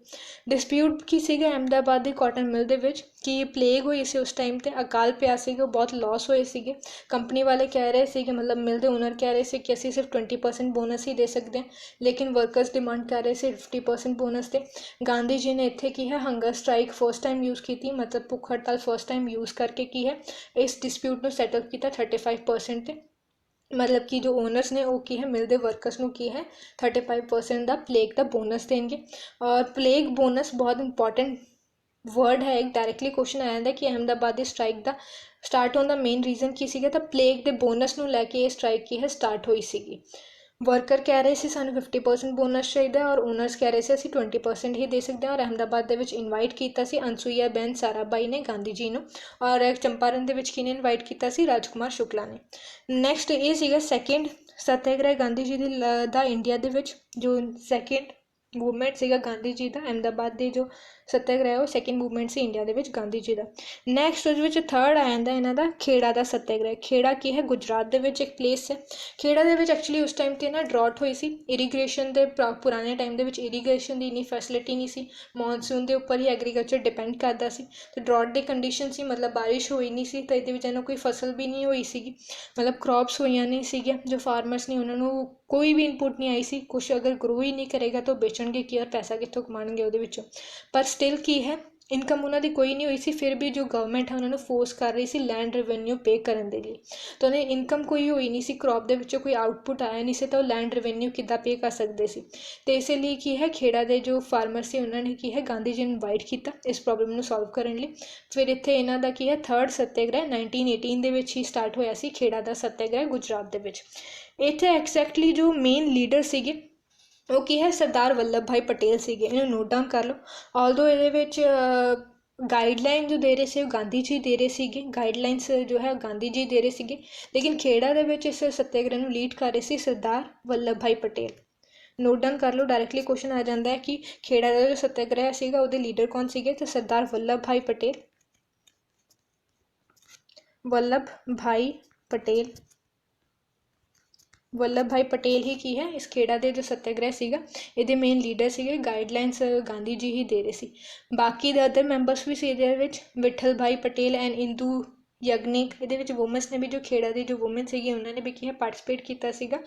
ਡਿਸਪਿਊਟ ਕੀ ਸੀਗਾ ਅਹਿਮਦਾਬਾਦ ਦੀ ਕਾਟਨ ਮਿਲ ਦੇ ਵਿੱਚ ਕਿ ਪਲੇਗ ਹੋਈ ਸੀ ਉਸ ਟਾਈਮ 'ਤੇ, ਅਕਾਲ ਪਿਆ ਸੀਗਾ, ਬਹੁਤ ਲਾਸ ਹੋਏ ਸੀਗੇ। ਕੰਪਨੀ ਵਾਲੇ ਕਹਿ ਰਹੇ ਸੀਗੇ, ਮਤਲਬ ਮਿਲ ਦੇ ਓਨਰ ਕਹਿ ਰਹੇ ਸੀ ਕਿ ਅਸੀਂ ਸਿਰਫ 20% ਬੋਨਸ ਹੀ ਦੇ ਸਕਦੇ ਹਾਂ, ਲੇਕਿਨ ਵਰਕਰਸ ਡਿਮਾਂਡ ਕਰ ਰਹੇ ਸੀ 50% ਬੋਨਸ 'ਤੇ। ਗਾਂਧੀ ਜੀ ਨੇ ਇੱਥੇ ਕੀ ਹੈ hunger strike first time use ਕੀਤੀ, ਮਤਲਬ ਭੁੱਖ ਹੜਤਾਲ ਫਸਟ ਟਾਈਮ ਯੂਜ਼ ਕਰਕੇ ਕੀ ਹੈ ਇਸ ਡਿਸਪਿਊਟ ਨੂੰ ਸੈਟਲ ਕੀਤਾ 35% 'ਤੇ। मतलब कि जो ओनर्स ने वो की है मिलते वर्कर्स ਨੂੰ की है 35% ਦਾ प्लेग ਦਾ बोनस देंगे। और प्लेग बोनस बहुत इंपॉर्टेंट वर्ड है, एक डायरैक्टली क्वेश्चन आ जाता है कि अहमदाबाद ਦੀ स्ट्राइक ਦਾ स्टार्ट होने का मेन रीजन की ਸੀਗਾ ਤਾਂ प्लेग ਦੇ बोनस ਨੂੰ ਲੈ ਕੇ ਇਹ स्ट्राइक की है स्टार्ट ਹੋਈ ਸੀਗੀ। वर्कर कह रहे थे सानू 50% बोनस चाहिए और ओनर्स कह रहे थे असी 20% ही दे सकते हैं। और अहमदाबाद ਦੇ ਵਿੱਚ ਇਨਵਾਈਟ ਕੀਤਾ ਸੀ ਅਨਸੂਈਆ ਬੈਨ ਸਾਰਾਬਾਈ ਨੇ ਗਾਂਧੀ ਜੀ ਨੂੰ, ਔਰ ਚੰਪਾਰਨ ਦੇ ਵਿੱਚ ਕਿਹਨੇ ਇਨਵਾਈਟ ਕੀਤਾ ਸੀ ਰਾਜਕੁਮਾਰ ਸ਼ੁਕਲਾ ਨੇ। ਨੈਕਸਟ ਇਹ ਸੀਗਾ ਸੈਕਿੰਡ ਸੱਤਿਆਗ੍ਰਹਿ ਗਾਂਧੀ ਜੀ ਦੀ ਦਾ ਇੰਡੀਆ ਦੇ ਵਿੱਚ, ਜੋ ਸੈਕਿੰਡ ਮੂਵਮੈਂਟ ਸੀਗਾ ਗਾਂਧੀ ਜੀ ਦਾ ਅਹਿਮਦਾਬਾਦ ਦੇ ਜੋ ਸੱਤਿਆਗ੍ਰਹਿ ਉਹ ਸੈਕਿੰਡ ਮੂਵਮੈਂਟ ਸੀ ਇੰਡੀਆ ਦੇ ਵਿੱਚ ਗਾਂਧੀ ਜੀ ਦਾ। ਨੈਕਸਟ ਉਹਦੇ ਵਿੱਚ ਥਰਡ ਆ ਜਾਂਦਾ ਇਹਨਾਂ ਦਾ ਖੇੜਾ ਦਾ ਸੱਤਿਆਗ੍ਰਹਿ। ਖੇੜਾ ਕੀ ਹੈ ਗੁਜਰਾਤ ਦੇ ਵਿੱਚ ਇੱਕ ਪਲੇਸ ਹੈ। ਖੇੜਾ ਦੇ ਵਿੱਚ ਐਕਚੁਅਲੀ ਉਸ ਟਾਈਮ 'ਤੇ ਨਾ ਡਰਾਟ ਹੋਈ ਸੀ, ਇਰੀਗੇਸ਼ਨ ਦੇ ਪੁਰਾਣੇ ਟਾਈਮ ਦੇ ਵਿੱਚ ਇਰੀਗੇਸ਼ਨ ਦੀ ਇੰਨੀ ਫੈਸਿਲਿਟੀ ਨਹੀਂ ਸੀ, ਮੌਨਸੂਨ ਦੇ ਉੱਪਰ ਹੀ ਐਗਰੀਕਲਚਰ ਡਿਪੈਂਡ ਕਰਦਾ ਸੀ, ਅਤੇ ਡਰਾਟ ਦੀ ਕੰਡੀਸ਼ਨ ਸੀ, ਮਤਲਬ ਬਾਰਿਸ਼ ਹੋਈ ਨਹੀਂ ਸੀ, ਤਾਂ ਇਹਦੀ ਵਜ੍ਹਾ ਨਾਲ ਕੋਈ ਫਸਲ ਵੀ ਨਹੀਂ ਹੋਈ ਸੀਗੀ, ਮਤਲਬ ਕ੍ਰੌਪਸ ਹੋਈਆਂ ਨਹੀਂ ਸੀਗੀਆਂ। ਜੋ ਫਾਰਮਰਸ ਨੇ ਉਹਨਾਂ ਨੂੰ ਕੋਈ ਵੀ ਇਨਪੁਟ ਨਹੀਂ ਆਈ ਸੀ, ਕੁਛ ਅਗਰ ਗਰੋ ਹੀ ਨਹੀਂ ਕਰੇਗਾ ਤਾਂ ਵੇਚਣਗੇ ਕੀ ਔਰ ਪੈਸਾ ਕਿੱਥੋਂ ਕਮਾਉਣਗੇ ਉਹਦੇ ਵਿੱਚੋਂ। ਪਰ ਸਟਿਲ ਕੀ ਹੈ ਇਨਕਮ ਉਹਨਾਂ ਦੀ ਕੋਈ ਨਹੀਂ ਹੋਈ ਸੀ, ਫਿਰ ਵੀ ਜੋ ਗਵਰਨਮੈਂਟ ਹੈ ਉਹਨਾਂ ਨੂੰ ਫੋਰਸ ਕਰ ਰਹੀ ਸੀ ਲੈਂਡ ਰੈਵਨਿਊ ਪੇ ਕਰਨ ਦੇ ਲਈ। ਤਾਂ ਉਹਨੇ ਇਨਕਮ ਕੋਈ ਹੋਈ ਨਹੀਂ ਸੀ, ਕ੍ਰੌਪ ਦੇ ਵਿੱਚੋਂ ਕੋਈ ਆਊਟਪੁੱਟ ਆਇਆ ਨਹੀਂ ਸੀ, ਤਾਂ ਉਹ ਲੈਂਡ ਰੈਵਨਿਊ ਕਿੱਦਾਂ ਪੇ ਕਰ ਸਕਦੇ ਸੀ। ਅਤੇ ਇਸੇ ਲਈ ਕੀ ਹੈ ਖੇੜਾ ਦੇ ਜੋ ਫਾਰਮਰ ਸੀ ਉਹਨਾਂ ਨੇ ਕੀ ਹੈ ਗਾਂਧੀ ਜੀ ਨੂੰ ਇਨਵਾਈਟ ਕੀਤਾ ਇਸ ਪ੍ਰੋਬਲਮ ਨੂੰ ਸੋਲਵ ਕਰਨ ਲਈ। ਫਿਰ ਇੱਥੇ ਇਹਨਾਂ ਦਾ ਕੀ ਹੈ ਥਰਡ ਸੱਤਿਆਗ੍ਰਹਿ 1918 ਦੇ ਵਿੱਚ ਹੀ ਸਟਾਰਟ ਹੋਇਆ ਸੀ ਖੇੜਾ ਦਾ ਸੱਤਿਆਗ੍ਰਹਿ ਗੁਜਰਾਤ ਦੇ ਵਿੱਚ। ਇੱਥੇ ਐਗਜ਼ੈਕਟਲੀ ਜੋ ਮੇਨ ਲੀਡਰ ਸੀਗੇ ਉਹ ਕੀ ਹੈ ਸਰਦਾਰ ਵੱਲਭ ਭਾਈ ਪਟੇਲ ਸੀਗੇ, ਇਹਨੂੰ ਨੋਟ ਡਾਊਨ ਕਰ ਲਓ। ਆਲਦੋ ਇਹਦੇ ਵਿੱਚ ਗਾਈਡਲਾਈਨ ਜੋ ਦੇ ਰਹੇ ਸੀ ਉਹ ਗਾਂਧੀ ਜੀ ਦੇ ਰਹੇ ਸੀਗੇ, ਗਾਈਡਲਾਈਨਸ ਜੋ ਹੈ ਗਾਂਧੀ ਜੀ ਦੇ ਰਹੇ ਸੀਗੇ, ਲੇਕਿਨ ਖੇੜਾ ਦੇ ਵਿੱਚ ਇਸ ਸੱਤਿਆਗ੍ਰਹਿ ਨੂੰ ਲੀਡ ਕਰ ਰਹੇ ਸੀ ਸਰਦਾਰ ਵੱਲਭ ਭਾਈ ਪਟੇਲ। ਨੋਟ ਡਾਊਨ ਕਰ ਲਓ, ਡਾਇਰੈਕਟਲੀ ਕੁਐਸਚਨ ਆ ਜਾਂਦਾ ਹੈ ਕਿ ਖੇੜਾ ਦਾ ਜੋ ਸੱਤਿਆਗ੍ਰਹਿ ਸੀਗਾ ਉਹਦੇ ਲੀਡਰ ਕੌਣ ਸੀਗੇ, ਤਾਂ ਸਰਦਾਰ ਵੱਲਭ ਭਾਈ ਪਟੇਲ। ਵੱਲਭ ਭਾਈ ਪਟੇਲ, ਵੱਲਭ ਭਾਈ ਪਟੇਲ ਹੀ ਕੀ ਹੈ ਇਸ ਖੇੜਾ ਦੇ ਜੋ ਸੱਤਿਆਗ੍ਰਹਿ ਸੀਗਾ ਇਹਦੇ ਮੇਨ ਲੀਡਰ ਸੀਗੇ। ਗਾਈਡਲਾਈਨਸ ਗਾਂਧੀ ਜੀ ਹੀ ਦੇ ਰਹੇ ਸੀ। ਬਾਕੀ ਦੇ ਅਦਰ ਮੈਂਬਰਸ ਵੀ ਸੀ ਇਹਦੇ ਵਿੱਚ ਵਿਠਲ ਭਾਈ ਪਟੇਲ ਐਂਡ ਇੰਦੂ ਯਗਨਿਕ। ਇਹਦੇ ਵਿੱਚ ਵੂਮਨਸ ਨੇ ਵੀ ਜੋ ਖੇੜਾ ਦੀ ਜੋ ਵੂਮਨ ਸੀਗੀ ਉਹਨਾਂ ਨੇ ਵੀ ਕੀ ਹੈ ਪਾਰਟੀਸਪੇਟ ਕੀਤਾ ਸੀਗਾ।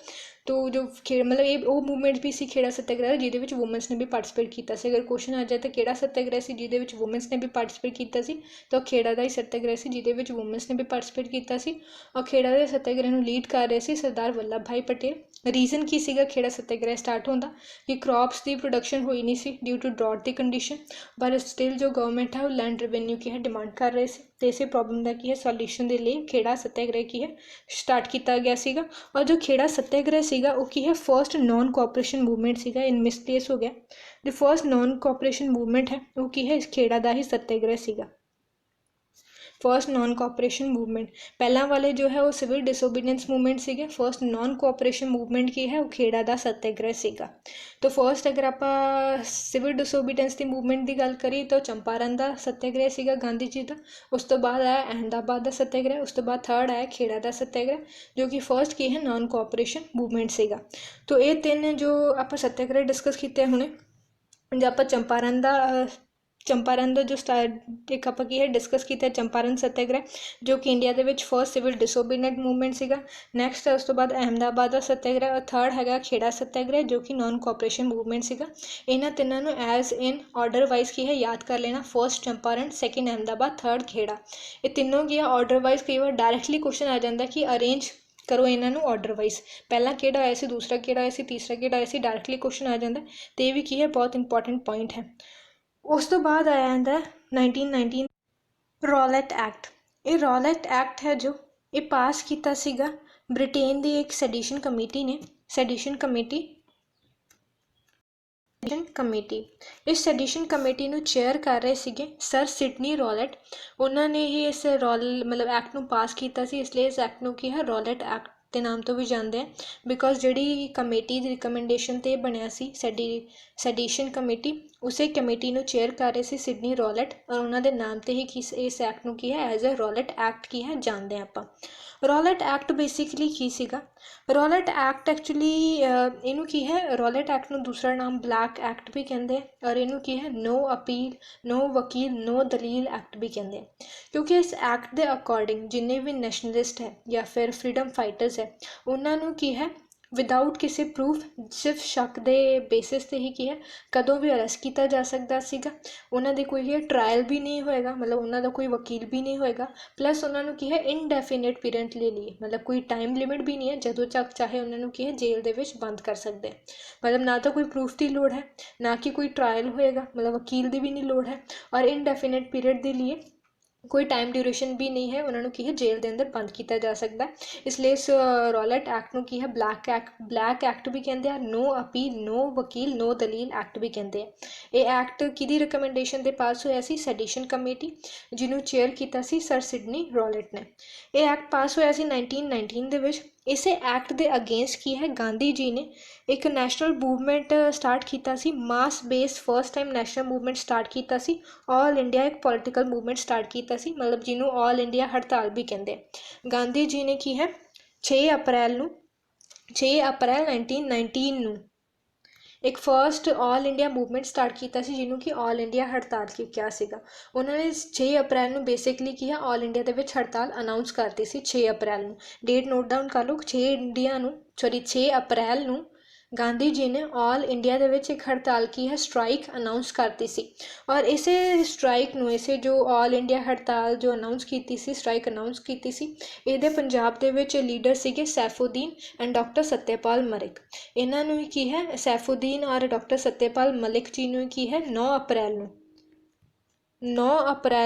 ਤੋ ਜੋ ਮਤਲਬ ਇਹ ਉਹ ਮੂਵਮੈਂਟ ਵੀ ਸੀ ਖੇੜਾ ਸੱਤਿਆਗ੍ਰਹਿ ਜਿਹਦੇ ਵਿੱਚ ਵੂਮਨਸ ਨੇ ਵੀ ਪਾਰਟੀਸਪੇਟ ਕੀਤਾ ਸੀ। ਅਗਰ ਕੁਐਸਚਨ ਆ ਜਾਏ ਤਾਂ ਕਿਹੜਾ ਸੱਤਿਆਗ੍ਰਹਿ ਸੀ ਜਿਹਦੇ ਵਿੱਚ ਵੂਮਨਸ ਨੇ ਵੀ ਪਾਰਟੀਸਪੇਟ ਕੀਤਾ ਸੀ, ਤਾਂ ਉਹ ਖੇੜਾ ਦਾ ਹੀ ਸੱਤਿਆਗ੍ਰਹਿ ਸੀ ਜਿਹਦੇ ਵਿੱਚ ਵੂਮਨਸ ਨੇ ਵੀ ਪਾਰਟੀਸਪੇਟ ਕੀਤਾ ਸੀ। ਔਰ ਖੇੜਾ ਦੇ ਸੱਤਿਆਗ੍ਰਹਿ ਨੂੰ ਲੀਡ ਕਰ ਰਹੇ ਸੀ ਸਰਦਾਰ ਵੱਲਭ ਭਾਈ ਪਟੇਲ। ਰੀਜ਼ਨ ਕੀ ਸੀਗਾ ਖੇੜਾ ਸੱਤਿਆਗ੍ਰਹਿ ਸਟਾਰਟ ਹੋਣ ਦਾ ਕਿ ਕ੍ਰੌਪਸ ਦੀ ਪ੍ਰੋਡਕਸ਼ਨ ਹੋਈ ਨਹੀਂ ਸੀ due to drought the condition, ਪਰ ਸਟਿਲ ਜੋ ਗਵਰਨਮੈਂਟ ਹੈ ਉਹ ਲੈਂਡ ਰੈਵਨਿਊ ਕੀ ਹੈ ਡਿਮਾਂਡ ਕਰ ਰਹੇ ਸੀ, ਅਤੇ ਇਸੇ ਪ੍ਰੋਬਲਮ ਦਾ ਕੀ ਹੈ ਸੋਲਿਊਸ਼ਨ ਦੇ ਲਈ ਖੇੜਾ ਸੱਤਿਆਗ੍ਰਹਿ ਕੀ ਹੈ ਸਟਾਰਟ ਕੀਤਾ ਗਿਆ ਸੀਗਾ। ਔਰ ਜੋ ਖੇੜਾ ਸੱਤਿਆਗ੍ਰਹਿ ਸੀਗਾ ਉਹ ਕੀ ਹੈ ਫਸਟ ਨॉन ਕੋਆਪਰੇਸ਼ਨ ਮੂਵਮੈਂਟ ਸੀਗਾ, ਇਨ ਮਿਸਪਲੇਸ ਹੋ ਗਿਆ। ਜੋ ਫਸਟ ਨॉन ਕੋਆਪਰੇਸ਼ਨ ਮੂਵਮੈਂਟ ਹੈ ਉਹ ਕੀ ਹੈ ਇਸ ਖੇੜਾ ਦਾ ਹੀ ਸੱਤਿਆਗ੍ਰਹਿ ਸੀਗਾ। फर्स्ट नॉन कोऑपरेशन मूवमेंट, पहला वाले जो है वो सिविल डिसोबीडियंस मूवमेंट सीगे, फर्स्ट नॉन कोऑपरेशन मूवमेंट की है वो खेड़ा दा सत्याग्रह सीगा। तो फर्स्ट अगर आप सिविल डिसोबीडियंस की मूवमेंट की गल करिए तो चंपारण का सत्याग्रह सीगा गांधी जी का, उस तो बाद आया अहमदाबाद का सत्याग्रह, उस तो बाद थर्ड आया खेड़ा का सत्याग्रह जो कि फर्स्ट की है नॉन कोऑपरेशन मूवमेंट सीगा। तो ये तीन जो आप सत्याग्रह डिस्कस किए हुणे, जो आप चंपारण का ਚੰਪਾਰਨ ਦਾ ਜੋ ਇੱਕ ਆਪਾਂ ਕੀ ਹੈ ਡਿਸਕਸ ਕੀਤਾ ਚੰਪਾਰਨ ਸੱਤਿਆਗ੍ਰਹਿ, ਜੋ ਕਿ ਇੰਡੀਆ ਦੇ ਵਿੱਚ ਫਸਟ ਸਿਵਲ ਡਿਸਓਬੀਡੀਐਂਟ ਮੂਵਮੈਂਟ ਸੀਗਾ। ਨੈਕਸਟ ਉਸ ਤੋਂ ਬਾਅਦ ਅਹਿਮਦਾਬਾਦ ਦਾ ਸੱਤਿਆਗ੍ਰਹਿ, ਔਰ ਥਰਡ ਹੈਗਾ ਖੇੜਾ ਸੱਤਿਆਗ੍ਰਹਿ, ਜੋ ਕਿ ਨੋਨ ਕੋਆਪਰੇਸ਼ਨ ਮੂਵਮੈਂਟ ਸੀਗਾ। ਇਹਨਾਂ ਤਿੰਨਾਂ ਨੂੰ ਐਜ਼ ਇਨ ਆਰਡਰ ਵਾਈਜ਼ ਕੀ ਹੈ ਯਾਦ ਕਰ ਲੈਣਾ, first Champaran, second Ahmedabad, third Kheda. ਇਹ ਤਿੰਨੋਂ ਕੀ ਹੈ ਆਰਡਰ ਵਾਈਜ਼, ਕਈ ਵਾਰ ਡਾਇਰੈਕਟਲੀ ਕੁਐਸਚਨ ਆ ਜਾਂਦਾ ਕਿ ਅਰੇਂਜ ਕਰੋ ਇਹਨਾਂ ਨੂੰ ਆਰਡਰ ਵਾਈਜ਼, ਪਹਿਲਾਂ ਕਿਹੜਾ ਆਇਆ ਸੀ, ਦੂਸਰਾ ਕਿਹੜਾ ਆਇਆ ਸੀ, ਤੀਸਰਾ ਕਿਹੜਾ ਆਇਆ ਸੀ, ਡਾਇਰੈਕਟਲੀ ਕੁਐਸਚਨ ਆ ਜਾਂਦਾ। ਅਤੇ ਇਹ ਵੀ ਕੀ ਹੈ ਬਹੁਤ ਇੰਪੋਰਟੈਂਟ ਪੁਆਇੰਟ ਹੈ। ਉਸ ਤੋਂ ਬਾਅਦ ਆਇਆ ਜਾਂਦਾ 1919 ਰੌਲੈਟ ਐਕਟ। ਇਹ ਰੌਲੈਟ ਐਕਟ ਹੈ ਜੋ ਇਹ ਪਾਸ ਕੀਤਾ ਸੀਗਾ ਬ੍ਰਿਟੇਨ ਦੀ ਇੱਕ ਸੈਡੀਸ਼ਨ ਕਮੇਟੀ ਨੇ, ਸੈਡੀਸ਼ਨ ਕਮੇਟੀ। ਇਸ ਸੈਡੀਸ਼ਨ ਕਮੇਟੀ ਨੂੰ ਚੇਅਰ ਕਰ ਰਹੇ ਸੀਗੇ ਸਰ ਸਿਡਨੀ ਰੌਲੈਟ। ਉਹਨਾਂ ਨੇ ਹੀ ਇਸ ਮਤਲਬ ਐਕਟ ਨੂੰ ਪਾਸ ਕੀਤਾ ਸੀ, ਇਸ ਲਈ ਇਸ ਐਕਟ ਨੂੰ ਕੀ ਹੈ ਰੌਲੈਟ ਐਕਟ ਦੇ ਨਾਮ ਤੋਂ ਵੀ ਜਾਣਦੇ ਆ, ਬਿਕੋਜ਼ ਜਿਹੜੀ ਕਮੇਟੀ ਦੀ ਰਿਕਮੈਂਡੇਸ਼ਨ 'ਤੇ ਬਣਿਆ ਸੀ ਸੈਡੀਸ਼ਨ ਕਮੇਟੀ, ਉਸੇ ਕਮੇਟੀ ਨੂੰ ਚੇਅਰ ਕਰ ਰਹੇ ਸੀ ਸਿਡਨੀ ਰੌਲੈਟ, ਔਰ ਉਹਨਾਂ ਦੇ ਨਾਮ 'ਤੇ ਹੀ ਇਸ ਐਕਟ ਨੂੰ ਕੀ ਹੈ ਐਜ਼ ਅ ਰੌਲੈਟ ਐਕਟ ਕੀ ਹੈ ਜਾਣਦੇ ਹਾਂ ਆਪਾਂ। ਰੌਲੈਟ ਐਕਟ ਬੇਸਿਕਲੀ ਕੀ ਸੀਗਾ, ਰੌਲੈਟ ਐਕਟ ਐਕਚੁਅਲੀ ਇਹਨੂੰ ਕੀ ਹੈ ਰੌਲੈਟ ਐਕਟ ਨੂੰ ਦੂਸਰਾ ਨਾਮ ਬਲੈਕ ਐਕਟ ਵੀ ਕਹਿੰਦੇ ਆ, ਔਰ ਇਹਨੂੰ ਕੀ ਹੈ ਨੋ ਅਪੀਲ, ਨੋ ਵਕੀਲ, ਨੋ ਦਲੀਲ ਐਕਟ ਵੀ ਕਹਿੰਦੇ ਆ, ਕਿਉਂਕਿ ਇਸ ਐਕਟ ਦੇ ਅਕੋਰਡਿੰਗ ਜਿੰਨੇ ਵੀ ਨੈਸ਼ਨਲਿਸਟ ਹੈ ਜਾਂ ਫਿਰ ਫਰੀडम ਫਾਈਟਰਸ ਹੈ, ਉਹਨਾਂ ਨੂੰ ਕੀ ਹੈ ਵਿਦਾਊਟ ਕਿਸੇ ਪ੍ਰੂਫ, ਸਿਰਫ ਸ਼ੱਕ ਦੇ ਬੇਸਿਸ 'ਤੇ ਹੀ ਕੀ ਹੈ ਕਦੋਂ ਵੀ ਅਰੈਸਟ ਕੀਤਾ ਜਾ ਸਕਦਾ ਸੀਗਾ। ਉਹਨਾਂ ਦੇ ਕੋਈ ਟਰਾਇਲ ਵੀ ਨਹੀਂ ਹੋਏਗਾ, ਮਤਲਬ ਉਹਨਾਂ ਦਾ ਕੋਈ ਵਕੀਲ ਵੀ ਨਹੀਂ ਹੋਏਗਾ, ਪਲੱਸ ਉਹਨਾਂ ਨੂੰ ਕੀ ਹੈ ਇਨਡੈਫੀਨਿਟ ਪੀਰੀਅਡ ਲਈ ਮਤਲਬ ਕੋਈ ਟਾਈਮ ਲਿਮਿਟ ਵੀ ਨਹੀਂ ਹੈ, ਜਦੋਂ ਤੱਕ ਚਾਹੇ ਉਹਨਾਂ ਨੂੰ ਕੀ ਹੈ ਜੇਲ੍ਹ ਦੇ ਵਿੱਚ ਬੰਦ ਕਰ ਸਕਦੇ, ਮਤਲਬ ਨਾ ਤਾਂ ਕੋਈ ਪ੍ਰੂਫ ਦੀ ਲੋੜ ਹੈ, ਨਾ ਕਿ ਕੋਈ ਟਰਾਇਲ ਹੋਏਗਾ, ਮਤਲਬ ਵਕੀਲ ਦੀ ਵੀ ਨਹੀਂ ਲੋੜ ਹੈ, ਔਰ ਇਨਡੈਫੀਨਿਟ ਪੀਰੀਅਡ ਦੇ ਲਈ ਕੋਈ ਟਾਈਮ ਡਿਊਰੇਸ਼ਨ ਵੀ ਨਹੀਂ ਹੈ, ਉਹਨਾਂ ਨੂੰ ਕੀ ਹੈ ਜੇਲ੍ਹ ਦੇ ਅੰਦਰ ਬੰਦ ਕੀਤਾ ਜਾ ਸਕਦਾ। ਇਸ ਲਈ ਇਸ ਰੌਲੈਟ ਐਕਟ ਨੂੰ ਕੀ ਹੈ ਬਲੈਕ ਐਕਟ ਵੀ ਕਹਿੰਦੇ ਆ, ਨੋ ਅਪੀਲ, ਨੋ ਵਕੀਲ, ਨੋ ਦਲੀਲ ਐਕਟ ਵੀ ਕਹਿੰਦੇ ਆ। ਇਹ ਐਕਟ ਕਿਹਦੀ ਰਿਕਮੈਂਡੇਸ਼ਨ 'ਤੇ ਪਾਸ ਹੋਇਆ ਸੀ, ਸੈਡੀਸ਼ਨ ਕਮੇਟੀ, ਜਿਹਨੂੰ ਚੇਅਰ ਕੀਤਾ ਸੀ ਸਰ ਸਿਡਨੀ ਰੌਲੈਟ ਨੇ। ਇਹ ਐਕਟ ਪਾਸ ਹੋਇਆ ਸੀ 1919 ਦੇ ਵਿੱਚ। ਇਸੇ ਐਕਟ ਦੇ ਅਗੇਂਸਟ ਕੀ ਹੈ ਗਾਂਧੀ ਜੀ ਨੇ ਇੱਕ ਨੈਸ਼ਨਲ ਮੂਵਮੈਂਟ ਸਟਾਰਟ ਕੀਤਾ ਸੀ, mass base first time national movement start ਕੀਤਾ ਸੀ, ਆਲ ਇੰਡੀਆ ਇੱਕ ਪੋਲੀਟੀਕਲ ਮੂਵਮੈਂਟ ਸਟਾਰਟ ਕੀਤਾ ਸੀ, ਮਤਲਬ ਜਿਹਨੂੰ ਆਲ ਇੰਡੀਆ ਹੜਤਾਲ ਵੀ ਕਹਿੰਦੇ। ਗਾਂਧੀ ਜੀ ਨੇ ਕੀ ਹੈ 6 ਅਪ੍ਰੈਲ 1919 ਨੂੰ ਇੱਕ first all India movement start ਕੀਤਾ ਸੀ, ਜਿਹਨੂੰ ਕਿ ਆਲ ਇੰਡੀਆ ਹੜਤਾਲ ਕਿਹਾ ਸੀਗਾ। ਉਹਨਾਂ ਨੇ 6 ਅਪ੍ਰੈਲ ਨੂੰ ਬੇਸਿਕਲੀ ਕੀ ਹੈ ਆਲ ਇੰਡੀਆ ਦੇ ਵਿੱਚ ਹੜਤਾਲ ਅਨਾਊਂਸ ਕਰਤੀ ਸੀ। 6 ਅਪ੍ਰੈਲ ਨੂੰ ਡੇਟ ਨੋਟ ਡਾਊਨ ਕਰ ਲਓ, 6 ਅਪ੍ਰੈਲ ਨੂੰ ਗਾਂਧੀ ਜੀ ਨੇ ਆਲ ਇੰਡੀਆ ਦੇ ਵਿੱਚ ਇੱਕ ਹੜਤਾਲ ਕੀ ਹੈ ਸਟ੍ਰਾਈਕ ਅਨਾਊਂਸ ਕਰਤੀ ਸੀ। ਔਰ ਇਸੇ ਸਟ੍ਰਾਈਕ ਨੂੰ ਇਸੇ ਜੋ ਆਲ ਇੰਡੀਆ ਹੜਤਾਲ ਜੋ ਅਨਾਊਂਸ ਕੀਤੀ ਸੀ, ਸਟ੍ਰਾਈਕ ਅਨਾਊਂਸ ਕੀਤੀ ਸੀ, ਇਹਦੇ ਪੰਜਾਬ ਦੇ ਵਿੱਚ ਲੀਡਰ ਸੀਗੇ ਸੈਫੂਦੀਨ ਐਂਡ ਡਾਕਟਰ ਸੱਤਿਆਪਾਲ ਮਲਿਕ। ਇਹਨਾਂ ਨੂੰ ਕੀ ਹੈ ਸੈਫੂਦੀਨ ਔਰ ਡਾਕਟਰ ਸੱਤਿਆਪਾਲ ਮਲਿਕ ਜੀ ਨੂੰ ਕੀ ਹੈ 9 ਅਪ੍ਰੈਲ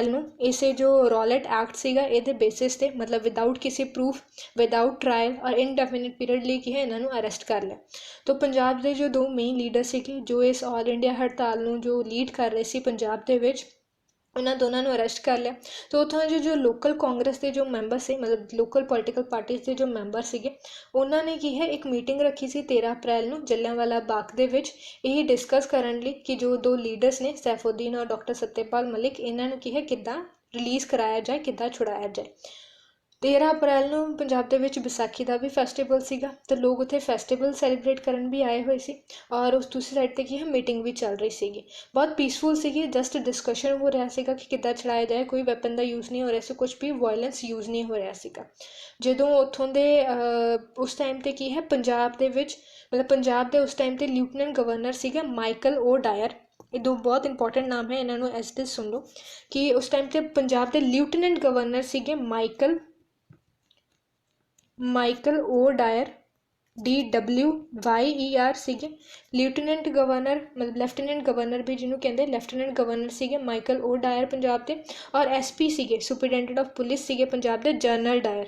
ਨੂੰ ਇਸੇ ਜੋ ਰੌਲੈਟ ਐਕਟ ਸੀਗਾ ਇਹਦੇ ਬੇਸਿਸ 'ਤੇ ਮਤਲਬ ਵਿਦਾਊਟ ਕਿਸੇ ਪ੍ਰੂਫ, ਵਿਦਾਊਟ ਟਰਾਇਲ ਔਰ ਇਨਡੈਫੀਨਿਟ ਪੀਰੀਅਡ ਲਈ ਕੀ ਹੈ ਇਹਨਾਂ ਨੂੰ ਅਰੈਸਟ ਕਰ ਲਿਆ। ਤਾਂ ਪੰਜਾਬ ਦੇ ਜੋ 2 ਮੇਨ ਲੀਡਰ ਸੀਗੇ ਜੋ ਇਸ ਆਲ ਇੰਡੀਆ ਹੜਤਾਲ ਨੂੰ ਜੋ ਲੀਡ ਕਰ ਰਹੇ ਸੀ ਪੰਜਾਬ ਦੇ ਵਿੱਚ, ਉਹਨਾਂ ਦੋਨਾਂ ਨੂੰ ਅਰੈਸਟ ਕਰ ਲਿਆ। ਤਾਂ ਉੱਥੋਂ ਜੋ ਲੋਕਲ ਕਾਂਗਰਸ ਦੇ ਜੋ ਮੈਂਬਰ ਸੀ, ਮਤਲਬ ਲੋਕਲ ਪੋਲੀਟੀਕਲ ਪਾਰਟੀਜ਼ ਦੇ ਜੋ ਮੈਂਬਰ ਸੀਗੇ, ਉਹਨਾਂ ਨੇ ਕੀ ਹੈ ਇੱਕ ਮੀਟਿੰਗ ਰੱਖੀ ਸੀ 13 ਅਪ੍ਰੈਲ ਨੂੰ ਜਲਿਆਂਵਾਲਾ ਬਾਗ ਦੇ ਵਿੱਚ, ਇਹ ਡਿਸਕਸ ਕਰਨ ਲਈ ਕਿ ਜੋ 2 ਲੀਡਰਸ ਨੇ ਸੈਫੂਦੀਨ ਔਰ ਡਾਕਟਰ ਸੱਤਿਆਪਾਲ ਮਲਿਕ, ਇਹਨਾਂ ਨੂੰ ਕੀ ਹੈ ਕਿੱਦਾਂ ਰਿਲੀਜ਼ ਕਰਾਇਆ ਜਾਏ, ਕਿੱਦਾਂ ਛੁਡਾਇਆ ਜਾਏ। 13 ਅਪ੍ਰੈਲ ਨੂੰ ਪੰਜਾਬ ਦੇ ਵਿੱਚ ਵਿਸਾਖੀ ਦਾ ਵੀ ਫੈਸਟੀਵਲ ਸੀਗਾ, ਤੇ ਲੋਕ ਉੱਥੇ ਫੈਸਟੀਵਲ ਸੈਲੀਬ੍ਰੇਟ ਕਰਨ ਵੀ ਆਏ ਹੋਏ ਸੀ, ਔਰ ਉਸ ਦੂਸਰੀ ਸਾਈਡ 'ਤੇ ਕੀ ਹੈ ਮੀਟਿੰਗ ਵੀ ਚੱਲ ਰਹੀ ਸੀਗੀ, ਬਹੁਤ ਪੀਸਫੁਲ ਸੀਗੀ, ਜਸਟ ਡਿਸਕਸ਼ਨ ਹੋ ਰਿਹਾ ਸੀਗਾ ਕਿ ਕਿੱਦਾਂ ਛੁਡਾਇਆ ਜਾਏ, ਕੋਈ ਵੈਪਨ ਦਾ ਯੂਜ਼ ਨਹੀਂ ਹੋ ਰਿਹਾ ਸੀ, ਕੁਝ ਵੀ ਵਾਇਲੈਂਸ ਯੂਜ਼ ਨਹੀਂ ਹੋ ਰਿਹਾ ਸੀਗਾ। ਜਦੋਂ ਉੱਥੋਂ ਦੇ ਉਸ ਟਾਈਮ 'ਤੇ ਕੀ ਹੈ ਪੰਜਾਬ ਦੇ ਵਿੱਚ ਮਤਲਬ ਪੰਜਾਬ ਦੇ ਉਸ ਟਾਈਮ 'ਤੇ ਲੈਫਟੀਨੈਂਟ ਗਵਰਨਰ ਸੀਗਾ ਮਾਈਕਲ ਓ ਡਾਇਰ। ਇਹ 2 ਬਹੁਤ ਇੰਪੋਰਟੈਂਟ ਨਾਮ ਹੈ, ਇਹਨਾਂ ਨੂੰ ਐਸ ਡੀ ਸੁਣ ਲਓ ਕਿ ਉਸ ਟਾਈਮ 'ਤੇ ਪੰਜਾਬ ਦੇ ਲੈਫਟੀਨੈਂਟ ਗਵਰਨਰ ਸੀਗੇ ਮਾਈਕਲ ਓ ਡਾਇਰ, DWYER ਸੀਗੇ। ਲੈਫਟੀਨੈਂਟ ਗਵਰਨਰ ਮਤਲਬ ਲੈਫਟੀਨੈਂਟ ਗਵਰਨਰ ਵੀ ਜਿਹਨੂੰ ਕਹਿੰਦੇ ਲੈਫਟੀਨੈਂਟ ਗਵਰਨਰ ਸੀਗੇ ਮਾਈਕਲ ਓ ਡਾਇਰ ਪੰਜਾਬ ਦੇ, ਔਰ SP ਸੀਗੇ ਸੁਪਰੀਡੈਂਟੈਂਟ ਆਫ ਪੁਲਿਸ ਸੀਗੇ ਪੰਜਾਬ ਦੇ ਜਨਰਲ ਡਾਇਰ।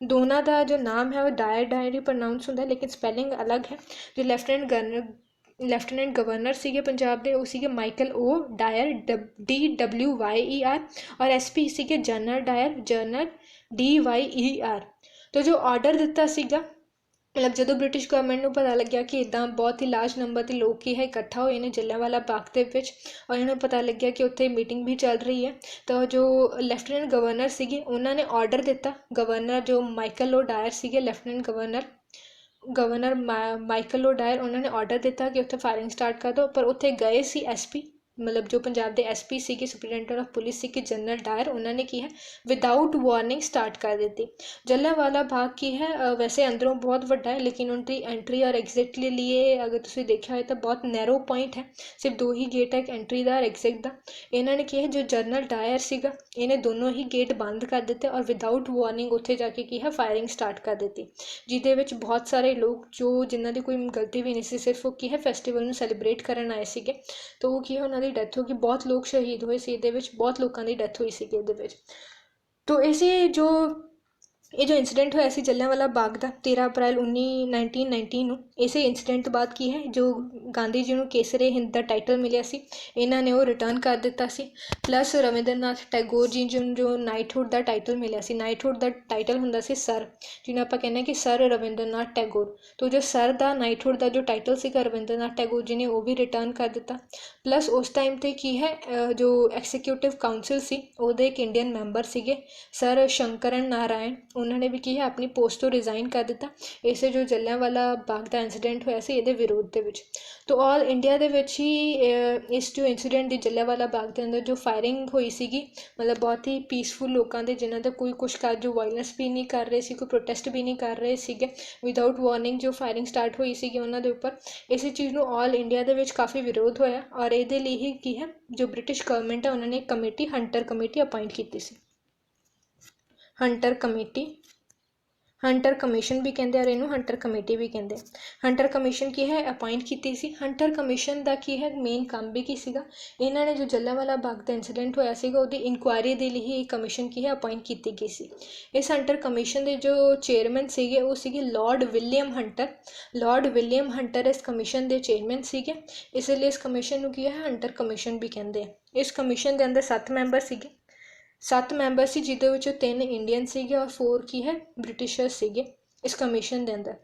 ਦੋਨਾਂ ਦਾ ਜੋ ਨਾਮ ਹੈ ਉਹ ਡਾਇਰ ਹੀ ਪ੍ਰੋਨਾਊਂਸ ਹੁੰਦਾ, ਲੇਕਿਨ ਸਪੈਲਿੰਗ ਅਲੱਗ ਹੈ। ਜੋ ਲੈਫਟੀਨੈਂਟ ਗਵਰਨਰ ਸੀਗੇ ਪੰਜਾਬ ਦੇ ਉਹ ਸੀਗੇ ਮਾਈਕਲ ਓ ਡਾਇਰ DWYER, ਔਰ SP ਸੀਗੇ ਜਨਰਲ ਡਾਇਰ DYER। ਤਾਂ ਜੋ ਆਰਡਰ ਦਿੱਤਾ ਸੀਗਾ ਮਤਲਬ ਜਦੋਂ ਬ੍ਰਿਟਿਸ਼ ਗਵਰਨਮੈਂਟ ਨੂੰ ਪਤਾ ਲੱਗਿਆ ਕਿ ਇੱਦਾਂ ਬਹੁਤ ਹੀ ਲਾਰਜ ਨੰਬਰ 'ਤੇ ਲੋਕ ਕੀ ਹੈ ਇਕੱਠਾ ਹੋਏ ਨੇ ਜਲਿਆਂਵਾਲਾ ਬਾਗ ਦੇ ਵਿੱਚ, ਔਰ ਇਹਨਾਂ ਨੂੰ ਪਤਾ ਲੱਗਿਆ ਕਿ ਉੱਥੇ ਮੀਟਿੰਗ ਵੀ ਚੱਲ ਰਹੀ ਹੈ, ਤਾਂ ਜੋ ਲੈਫਟੀਨੈਂਟ ਗਵਰਨਰ ਸੀਗੇ ਉਹਨਾਂ ਨੇ ਆਰਡਰ ਦਿੱਤਾ, ਗਵਰਨਰ ਜੋ ਮਾਈਕਲ ਓ ਡਾਇਰ ਸੀਗੇ ਲੈਫਟੀਨੈਂਟ ਗਵਰਨਰ ਮਾਈਕਲ ਓ ਡਾਇਰ, ਉਹਨਾਂ ਨੇ ਆਰਡਰ ਦਿੱਤਾ ਕਿ ਉੱਥੇ ਫਾਇਰਿੰਗ ਸਟਾਰਟ ਕਰ ਦਿਓ, ਪਰ ਉੱਥੇ ਗਏ ਸੀ SP मतलब जो पंजाब के SP ਸੀਗੇ सुपरिटेंडेंट ऑफ पुलिस ਸੀਗੇ जनरल डायर, उन्होंने की है विदाउट वार्निंग स्टार्ट कर दी। जलियांवाला बाग की है वैसे अंदरों बहुत वड्डा है, लेकिन उनकी एंट्री और एग्जिट के लिए अगर तुम देखा हो तो बहुत नैरो पॉइंट है, सिर्फ 2 ही गेट है, एक एंट्री का और एग्जिट का। इन्होंने की है जो जनरल डायर सीगा इन्हें दोनों ही गेट बंद कर दिते और विदाउट वार्निंग उत्थे जाके की है फायरिंग स्टार्ट कर दी, जिदे विच बहुत सारे लोग जो जिन्हों की कोई गलती भी नहीं सी, सिर्फ वो की है फैसटिवल में सैलीब्रेट करन आए सीगे, तो वो की है उन्होंने डेथ हो गई, बहुत लोग शहीद होए सी, बहुत लोगों की डेथ हुई सी। तो इसे जो ये जो इंसीडेंट होया सी जलियांवाला बाग का 13 अप्रैल 1990 ਨੂੰ ਇਸੇ इंसीडेंट ਤੋਂ ਬਾਅਦ ਕੀ ਹੈ जो गांधी जी ਨੂੰ केसरे हिंद ਦਾ टाइटल मिलिया सी, इन्हों ने वो रिटर्न कर दिता सी। प्लस रविंद्रनाथ टैगोर जी जो नाइटहुड का टाइटल मिलिया सी, नाइटहुड का टाइटल हुंदा सी सर, जिन्हें आप कहने कि सर रविंद्रनाथ टैगोर, तो जो सर का नाइटहुड का जो टाइटल सीगा रविंद्रनाथ टैगोर जी ने वो भी रिटर्न कर दिता। प्लस उस टाइम पर की है जो एक्सीक्यूटिव काउंसिल सी ਉਹਦੇ एक इंडियन मैंबर सीगे सर शंकरन नारायण, उन्होंने भी की है अपनी पोस्ट तो रिजाइन कर दिता इसे जो जलियांवाला बाग का इंसीडेंट होया सी ये विरोध के विच। तो ऑल इंडिया के विच ही इस जो इंसीडेंट की जलियांवाला बाग के अंदर जो फायरिंग हुई सी, मतलब बहुत ही पीसफुल लोगों के जिन्हों का कोई कुछ कर जो वायलेंस भी नहीं कर रहे सी, कोई प्रोटेस्ट भी नहीं कर रहे थे, विदाउट वार्निंग जो फायरिंग स्टार्ट हुई सी उन्होंने उपर, इस चीज़ को ऑल इंडिया के विच काफ़ी विरोध होया और ये ही की है जो ब्रिटिश गवर्नमेंट है उन्होंने एक कमेटी हंटर कमेटी अपॉइंट की सी, हंटर कमेटी, हंटर कमीशन भी कहते और इनू हंटर कमेटी भी कहते। हंटर कमीशन की है अपॉइंट की सी। हंटर कमीशन का की है मेन काम भी की सीगा, इन्होंने जो जलियांवाला बाग का इंसीडेंट होया सीगा उहदी इंक्वायरी के लिए ही कमीशन की है अपॉइंट की गई सी। इस हंटर कमीशन के जो चेयरमैन सीगे वो सीगे Lord William Hunter, Lord William Hunter इस कमीशन के चेयरमैन सीगे, इसलिए इस कमीशन को की है हंटर कमीशन भी कहते हैं। इस कमीशन के अंदर 7 मैंबर सीगे, 7 मैंबर से जिदे विचों 3 इंडियन सीगे और 4 की है ब्रिटिशर्स सीगे इस कमीशन के अंदर।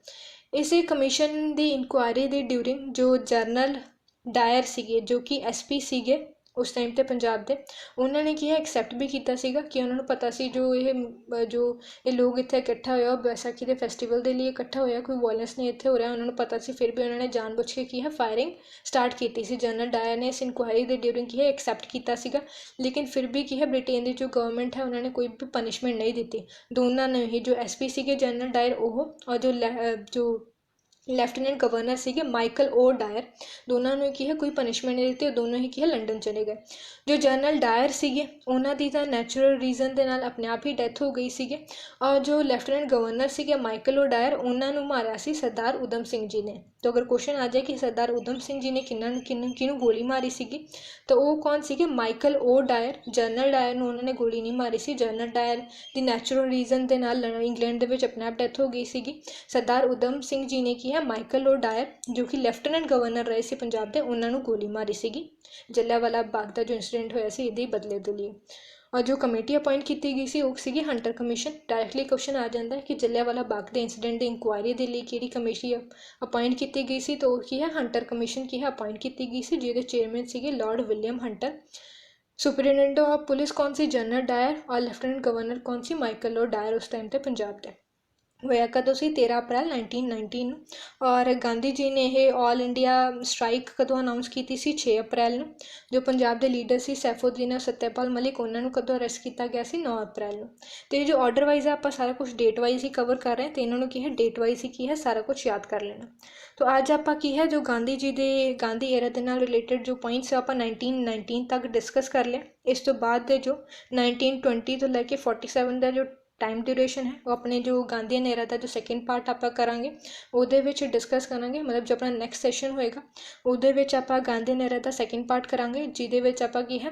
इस कमीशन की इंक्वायरी के ड्यूरिंग जो जनरल डायर सीगे जो कि SP सीगे उस टाइम ते पंजाब दे, उन्होंने की है एक्सैप्ट भी किया सीगा कि उन्होंने पता सी जो ये लोग इत्थे इकट्ठा होया बैसाखी के फैसटिवल के लिए इकट्ठा होया, कोई वायलेंस नहीं इत्थे हो रहा, उन्होंने पता सी, फिर भी उन्होंने जानबूझ के की है फायरिंग स्टार्ट की सी। जनरल डायर ने इस इंक्वायरी के ड्यूरिंग की है एक्सैप्ट किया सीगा, लेकिन फिर भी की है ब्रिटेन की जो गवर्नमेंट है उन्होंने कोई भी पनिशमेंट नहीं दी। दोनों ने ही जो SP सीगे जनरल डायर और जो लैफ्टिनेंट गवर्नर सीगे माइकल ओ डायर, दोनों ने की है कोई पनिशमेंट नहीं दी और दोनों ही की है लंडन चले गए। जो जनरल डायर सीगे उन्हों की तो नैचुरल रीजन के नाल अपने आप ही डेथ हो गई सीगे, और जो लैफ्टिनेंट गवर्नर सीगे माइकल ओ डायर उन्होंने मारिया सी सरदार उधम सिंह जी ने। तो अगर क्वेश्चन आ जाए कि सरदार उधम सिंह जी ने किन्नू गोली मारी सीगी, तो वो कौन सीगे Michael O'Dwyer, general Dyer ने उन्होंने गोली नहीं मारी सी, जनरल डायर की नैचुरल रीजन के नाल इंग्लैंड के अपने आप डेथ हो गई सीगी। सरदार उधम सिंह जी ने की है माइकल ओ डायर जो कि लैफ्टिनेंट गवर्नर रहे सी पंजाब के, उन्होंने गोली मारी सीगी जलियांवाला बाग का जो इंसीडेंट होया सी ये बदले के लिए। और जो कमेटी अपॉइंट की गई सी वो सी हंटर कमीशन। डायरैक्टली क्वेश्चन आ जाता है कि जलियांवाला बाग के इंसीडेंट की इंक्वायरी के लिए कि कमेटी अपॉइंट की गई सी, तो की है हंटर कमीशन की है अपॉइंट की गई सी, जिहदे चेयरमैन सीगे Lord William Hunter. Superintendent of police कौन सी जनरल डायर और लैफ्टिनेंट गवर्नर कौन सी माइकल ओ डायर उस टाइम पर पंजाब के। होया कदों सी 13 अप्रैल 1919 ਨੂੰ। और गांधी जी ने यह ऑल इंडिया स्ट्राइक कदों अनाउंस की सी 6 अप्रैल ਨੂੰ। जो पंजाब के लीडर से सैफुद्दीन और सत्यपाल मलिक उन्होंने कदों अरेस्ट किया गया सी 9 अप्रैल ਨੂੰ। तो जो ऑर्डर वाइज है आप सारा कुछ डेट वाइज ही कवर कर रहे हैं, तो इन्होंने की है डेट वाइज ही की है सारा कुछ याद कर लेना। तो अज आप की है जो गांधी जी के गांधी एरा के नाल रिलेटेड जो पॉइंट्स आप 1919 तक डिस्कस कर लिया। इस तो बाद के जो 1920 तो लैके 47 का जो टाइम ड्यूरेशन है वो अपने जो गांधीयन एरा का जो सैकेंड पार्ट आप करांगे उहदे विच डिस्कस करांगे, मतलब जो अपना नैक्सट सैशन होएगा उहदे विच आप गांधीयन एरा का सैकेंड पार्ट करांगे, जिहदे विच आप की है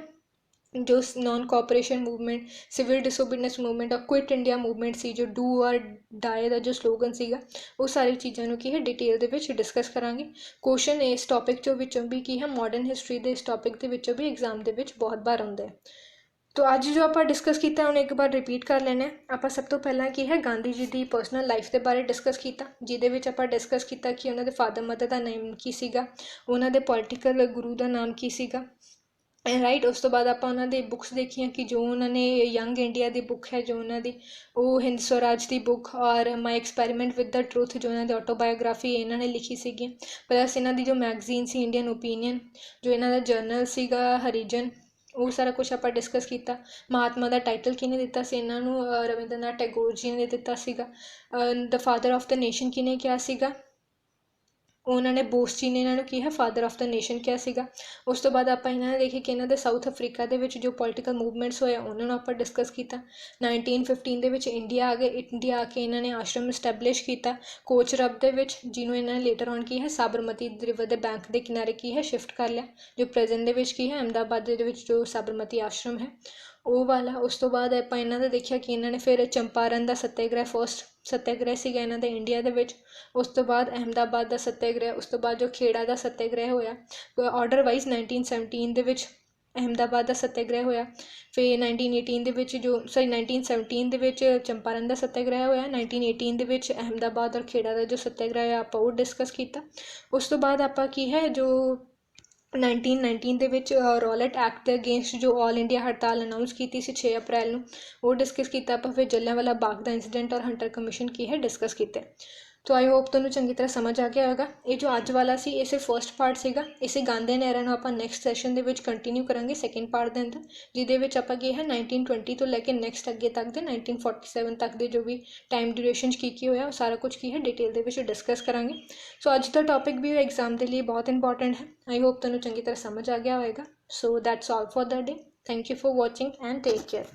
जो non cooperation movement, civil disobedience movement और क्विट इंडिया मूवमेंट सी, जो डू और डाई का जो स्लोगन सीगा वो सारी चीज़ों की है डिटेल दे विच डिस्कस करांगे। क्वेश्चन इस टॉपिक विचों भी की है मॉडर्न हिस्टरी के इस टॉपिक के विचों भी एग्जाम के विच बहुत बार आउंदा है। तो अज जो आप डिस्कस किया उन्हें एक बार रिपीट कर लेने। आप सब तो पहला की है गांधी जी की पर्सनल लाइफ के बारे डिस्कस किया, जिहदे आप डिस्कस किया कि उन्होंने फादर मदर का नेम की सीगा, उन्होंने पॉलिटिकल गुरु का नाम की सीगा, ਰਾਈਟ। ਉਸ ਤੋਂ ਬਾਅਦ ਆਪਾਂ ਉਹਨਾਂ ਦੀ ਬੁੱਕਸ ਦੇਖੀਆਂ ਕਿ ਜੋ ਉਹਨਾਂ ਨੇ ਯੰਗ ਇੰਡੀਆ ਦੀ ਬੁੱਕ ਹੈ ਜੋ ਉਹਨਾਂ ਦੀ, ਉਹ ਹਿੰਦ ਸਵਰਾਜ ਦੀ ਬੁੱਕ, ਔਰ ਮਾਈ ਐਕਸਪੈਰੀਮੈਂਟ ਵਿਦ ਦ ਟਰੂਥ ਜੋ ਇਹਨਾਂ ਦੀ ਆਟੋਬਾਇਓਗ੍ਰਾਫੀ ਇਹਨਾਂ ਨੇ ਲਿਖੀ ਸੀਗੀ। ਪਲੱਸ ਇਹਨਾਂ ਦੀ ਜੋ ਮੈਗਜ਼ੀਨ ਸੀ ਇੰਡੀਅਨ ਓਪੀਨੀਅਨ, ਜੋ ਇਹਨਾਂ ਦਾ ਜਰਨਲ ਸੀਗਾ ਹਰੀਜਨ, ਉਹ ਸਾਰਾ ਕੁਛ ਆਪਾਂ ਡਿਸਕਸ ਕੀਤਾ। ਮਹਾਤਮਾ ਦਾ ਟਾਈਟਲ ਕਿਹਨੇ ਦਿੱਤਾ ਸੀ ਇਹਨਾਂ ਨੂੰ? ਰਵਿੰਦਰਨਾਥ ਟੈਗੋਰ ਜੀ ਨੇ ਦਿੱਤਾ ਸੀਗਾ। ਦ ਫਾਦਰ ਆਫ ਦ ਨੇਸ਼ਨ ਕਿਹਨੇ ਕਿਹਾ ਸੀਗਾ? ਉਹਨਾਂ ਨੇ ਬੋਸ ਜੀ ਨੇ ਇਹਨਾਂ ਨੂੰ ਕੀ ਹੈ, ਫਾਦਰ ਆਫ ਦ ਨੇਸ਼ਨ ਕਿਹਾ ਸੀਗਾ। ਉਸ ਤੋਂ ਬਾਅਦ ਆਪਾਂ ਇਹਨਾਂ ਨੇ ਦੇਖੀ ਕਿ ਇਹਨਾਂ ਦੇ ਸਾਊਥ ਅਫਰੀਕਾ ਦੇ ਵਿੱਚ ਜੋ ਪੋਲੀਟੀਕਲ ਮੂਵਮੈਂਟਸ ਹੋਏ ਉਹਨਾਂ ਨੂੰ ਆਪਾਂ ਡਿਸਕਸ ਕੀਤਾ। 1915 ਦੇ ਵਿੱਚ ਇੰਡੀਆ ਆ ਗਏ। ਇੰਡੀਆ ਆ ਕੇ ਇਹਨਾਂ ਨੇ ਆਸ਼ਰਮ ਇਸਟੈਬਲਿਸ਼ ਕੀਤਾ ਕੋਚਰਬ ਦੇ ਵਿੱਚ, ਜਿਹਨੂੰ ਇਹਨਾਂ ਨੇ ਲੇਟਰ ਔਨ ਕੀ ਹੈ ਸਾਬਰਮਤੀ ਰਿਵਰ ਦੇ ਬੈਂਕ ਦੇ ਕਿਨਾਰੇ ਕੀ ਹੈ ਸ਼ਿਫਟ ਕਰ ਲਿਆ, ਜੋ ਪ੍ਰੈਜ਼ੈਂਟ ਦੇ ਵਿੱਚ ਕੀ ਹੈ ਅਹਿਮਦਾਬਾਦ ਦੇ ਵਿੱਚ ਜੋ ਸਾਬਰਮਤੀ ਆਸ਼ਰਮ ਹੈ ਉਹ ਵਾਲਾ। ਉਸ ਤੋਂ ਬਾਅਦ ਆਪਾਂ ਇਹਨਾਂ ਦਾ ਦੇਖਿਆ ਕਿ ਇਹਨਾਂ ਨੇ ਫਿਰ ਚੰਪਾਰਨ ਦਾ ਸੱਤਿਆਗ੍ਰਹਿ, ਫਸਟ ਸੱਤਿਆਗ੍ਰਹਿ ਸੀਗਾ ਇਹਨਾਂ ਦੇ ਇੰਡੀਆ ਦੇ ਵਿੱਚ। ਉਸ ਤੋਂ ਬਾਅਦ ਅਹਿਮਦਾਬਾਦ ਦਾ ਸੱਤਿਆਗ੍ਰਹਿ, ਉਸ ਤੋਂ ਬਾਅਦ ਜੋ ਖੇੜਾ ਦਾ ਸੱਤਿਆਗ੍ਰਹਿ ਹੋਇਆ ਆਰਡਰ ਵਾਈਜ਼ 1917 ਦੇ ਵਿੱਚ ਅਹਿਮਦਾਬਾਦ ਦਾ ਸੱਤਿਆਗ੍ਰਹਿ ਹੋਇਆ। ਫਿਰ 1918 ਦੇ ਵਿੱਚ 1917 ਦੇ ਵਿੱਚ ਚੰਪਾਰਨ ਦਾ ਸੱਤਿਆਗ੍ਰਹਿ ਹੋਇਆ। 1918 ਦੇ ਵਿੱਚ ਅਹਿਮਦਾਬਾਦ ਔਰ ਖੇੜਾ ਦਾ ਜੋ ਸੱਤਿਆਗ੍ਰਹਿ ਹੋਇਆ ਆਪਾਂ ਉਹ ਡਿਸਕਸ ਕੀਤਾ। ਉਸ ਤੋਂ ਬਾਅਦ ਆਪਾਂ ਕੀ ਹੈ ਜੋ 1919 ਦੇ ਵਿੱਚ ਰੌਲਟ ਐਕਟ ਦੇ ਅਗੇਂਸਟ ਜੋ ਆਲ ਇੰਡੀਆ ਹੜਤਾਲ ਅਨਾਊਂਸ ਕੀਤੀ ਸੀ 6 ਅਪ੍ਰੈਲ ਨੂੰ, ਉਹ ਡਿਸਕਸ ਕੀਤਾ ਆਪਾਂ। ਫਿਰ ਜਲਿਆਂਵਾਲਾ ਬਾਗ ਦਾ ਇੰਸੀਡੈਂਟ ਔਰ ਹੰਟਰ ਕਮਿਸ਼ਨ ਕੀ ਹੈ ਡਿਸਕਸ ਕੀਤੇ। ਸੋ ਆਈ ਹੋਪ ਤੁਹਾਨੂੰ ਚੰਗੀ ਤਰ੍ਹਾਂ ਸਮਝ ਆ ਗਿਆ ਹੋਵੇਗਾ। ਇਹ ਜੋ ਅੱਜ ਵਾਲਾ ਸੀ ਇਹ ਸਿਰਫ ਫਸਟ ਪਾਰਟ ਸੀਗਾ। ਇਸੇ ਗਾਂਧੀ ਨਹਿਰਾਂ ਨੂੰ ਆਪਾਂ ਨੈਕਸਟ ਸੈਸ਼ਨ ਦੇ ਵਿੱਚ ਕੰਟੀਨਿਊ ਕਰਾਂਗੇ ਸੈਕਿੰਡ ਪਾਰਟ ਦੇ ਅੰਦਰ, ਜਿਹਦੇ ਵਿੱਚ ਆਪਾਂ ਕੀ ਹੈ 1920 ਤੋਂ ਲੈ ਕੇ ਨੈਕਸਟ ਅੱਗੇ ਤੱਕ ਦੇ 1947 ਤੱਕ ਦੇ ਜੋ ਵੀ ਟਾਈਮ ਡਿਊਰੇਸ਼ਨ ਕੀ ਹੋਇਆ ਉਹ ਸਾਰਾ ਕੁਝ ਕੀ ਹੈ ਡਿਟੇਲ ਦੇ ਵਿੱਚ ਡਿਸਕਸ ਕਰਾਂਗੇ। ਸੋ ਅੱਜ ਦਾ ਟੌਪਿਕ ਵੀ ਐਗਜ਼ਾਮ ਦੇ ਲਈ ਬਹੁਤ ਇੰਪੋਰਟੈਂਟ ਹੈ। ਆਈ ਹੋਪ ਤੁਹਾਨੂੰ ਚੰਗੀ ਤਰ੍ਹਾਂ ਸਮਝ ਆ ਗਿਆ ਹੋਵੇਗਾ। So that's all for the day. Thank you for watching and take care.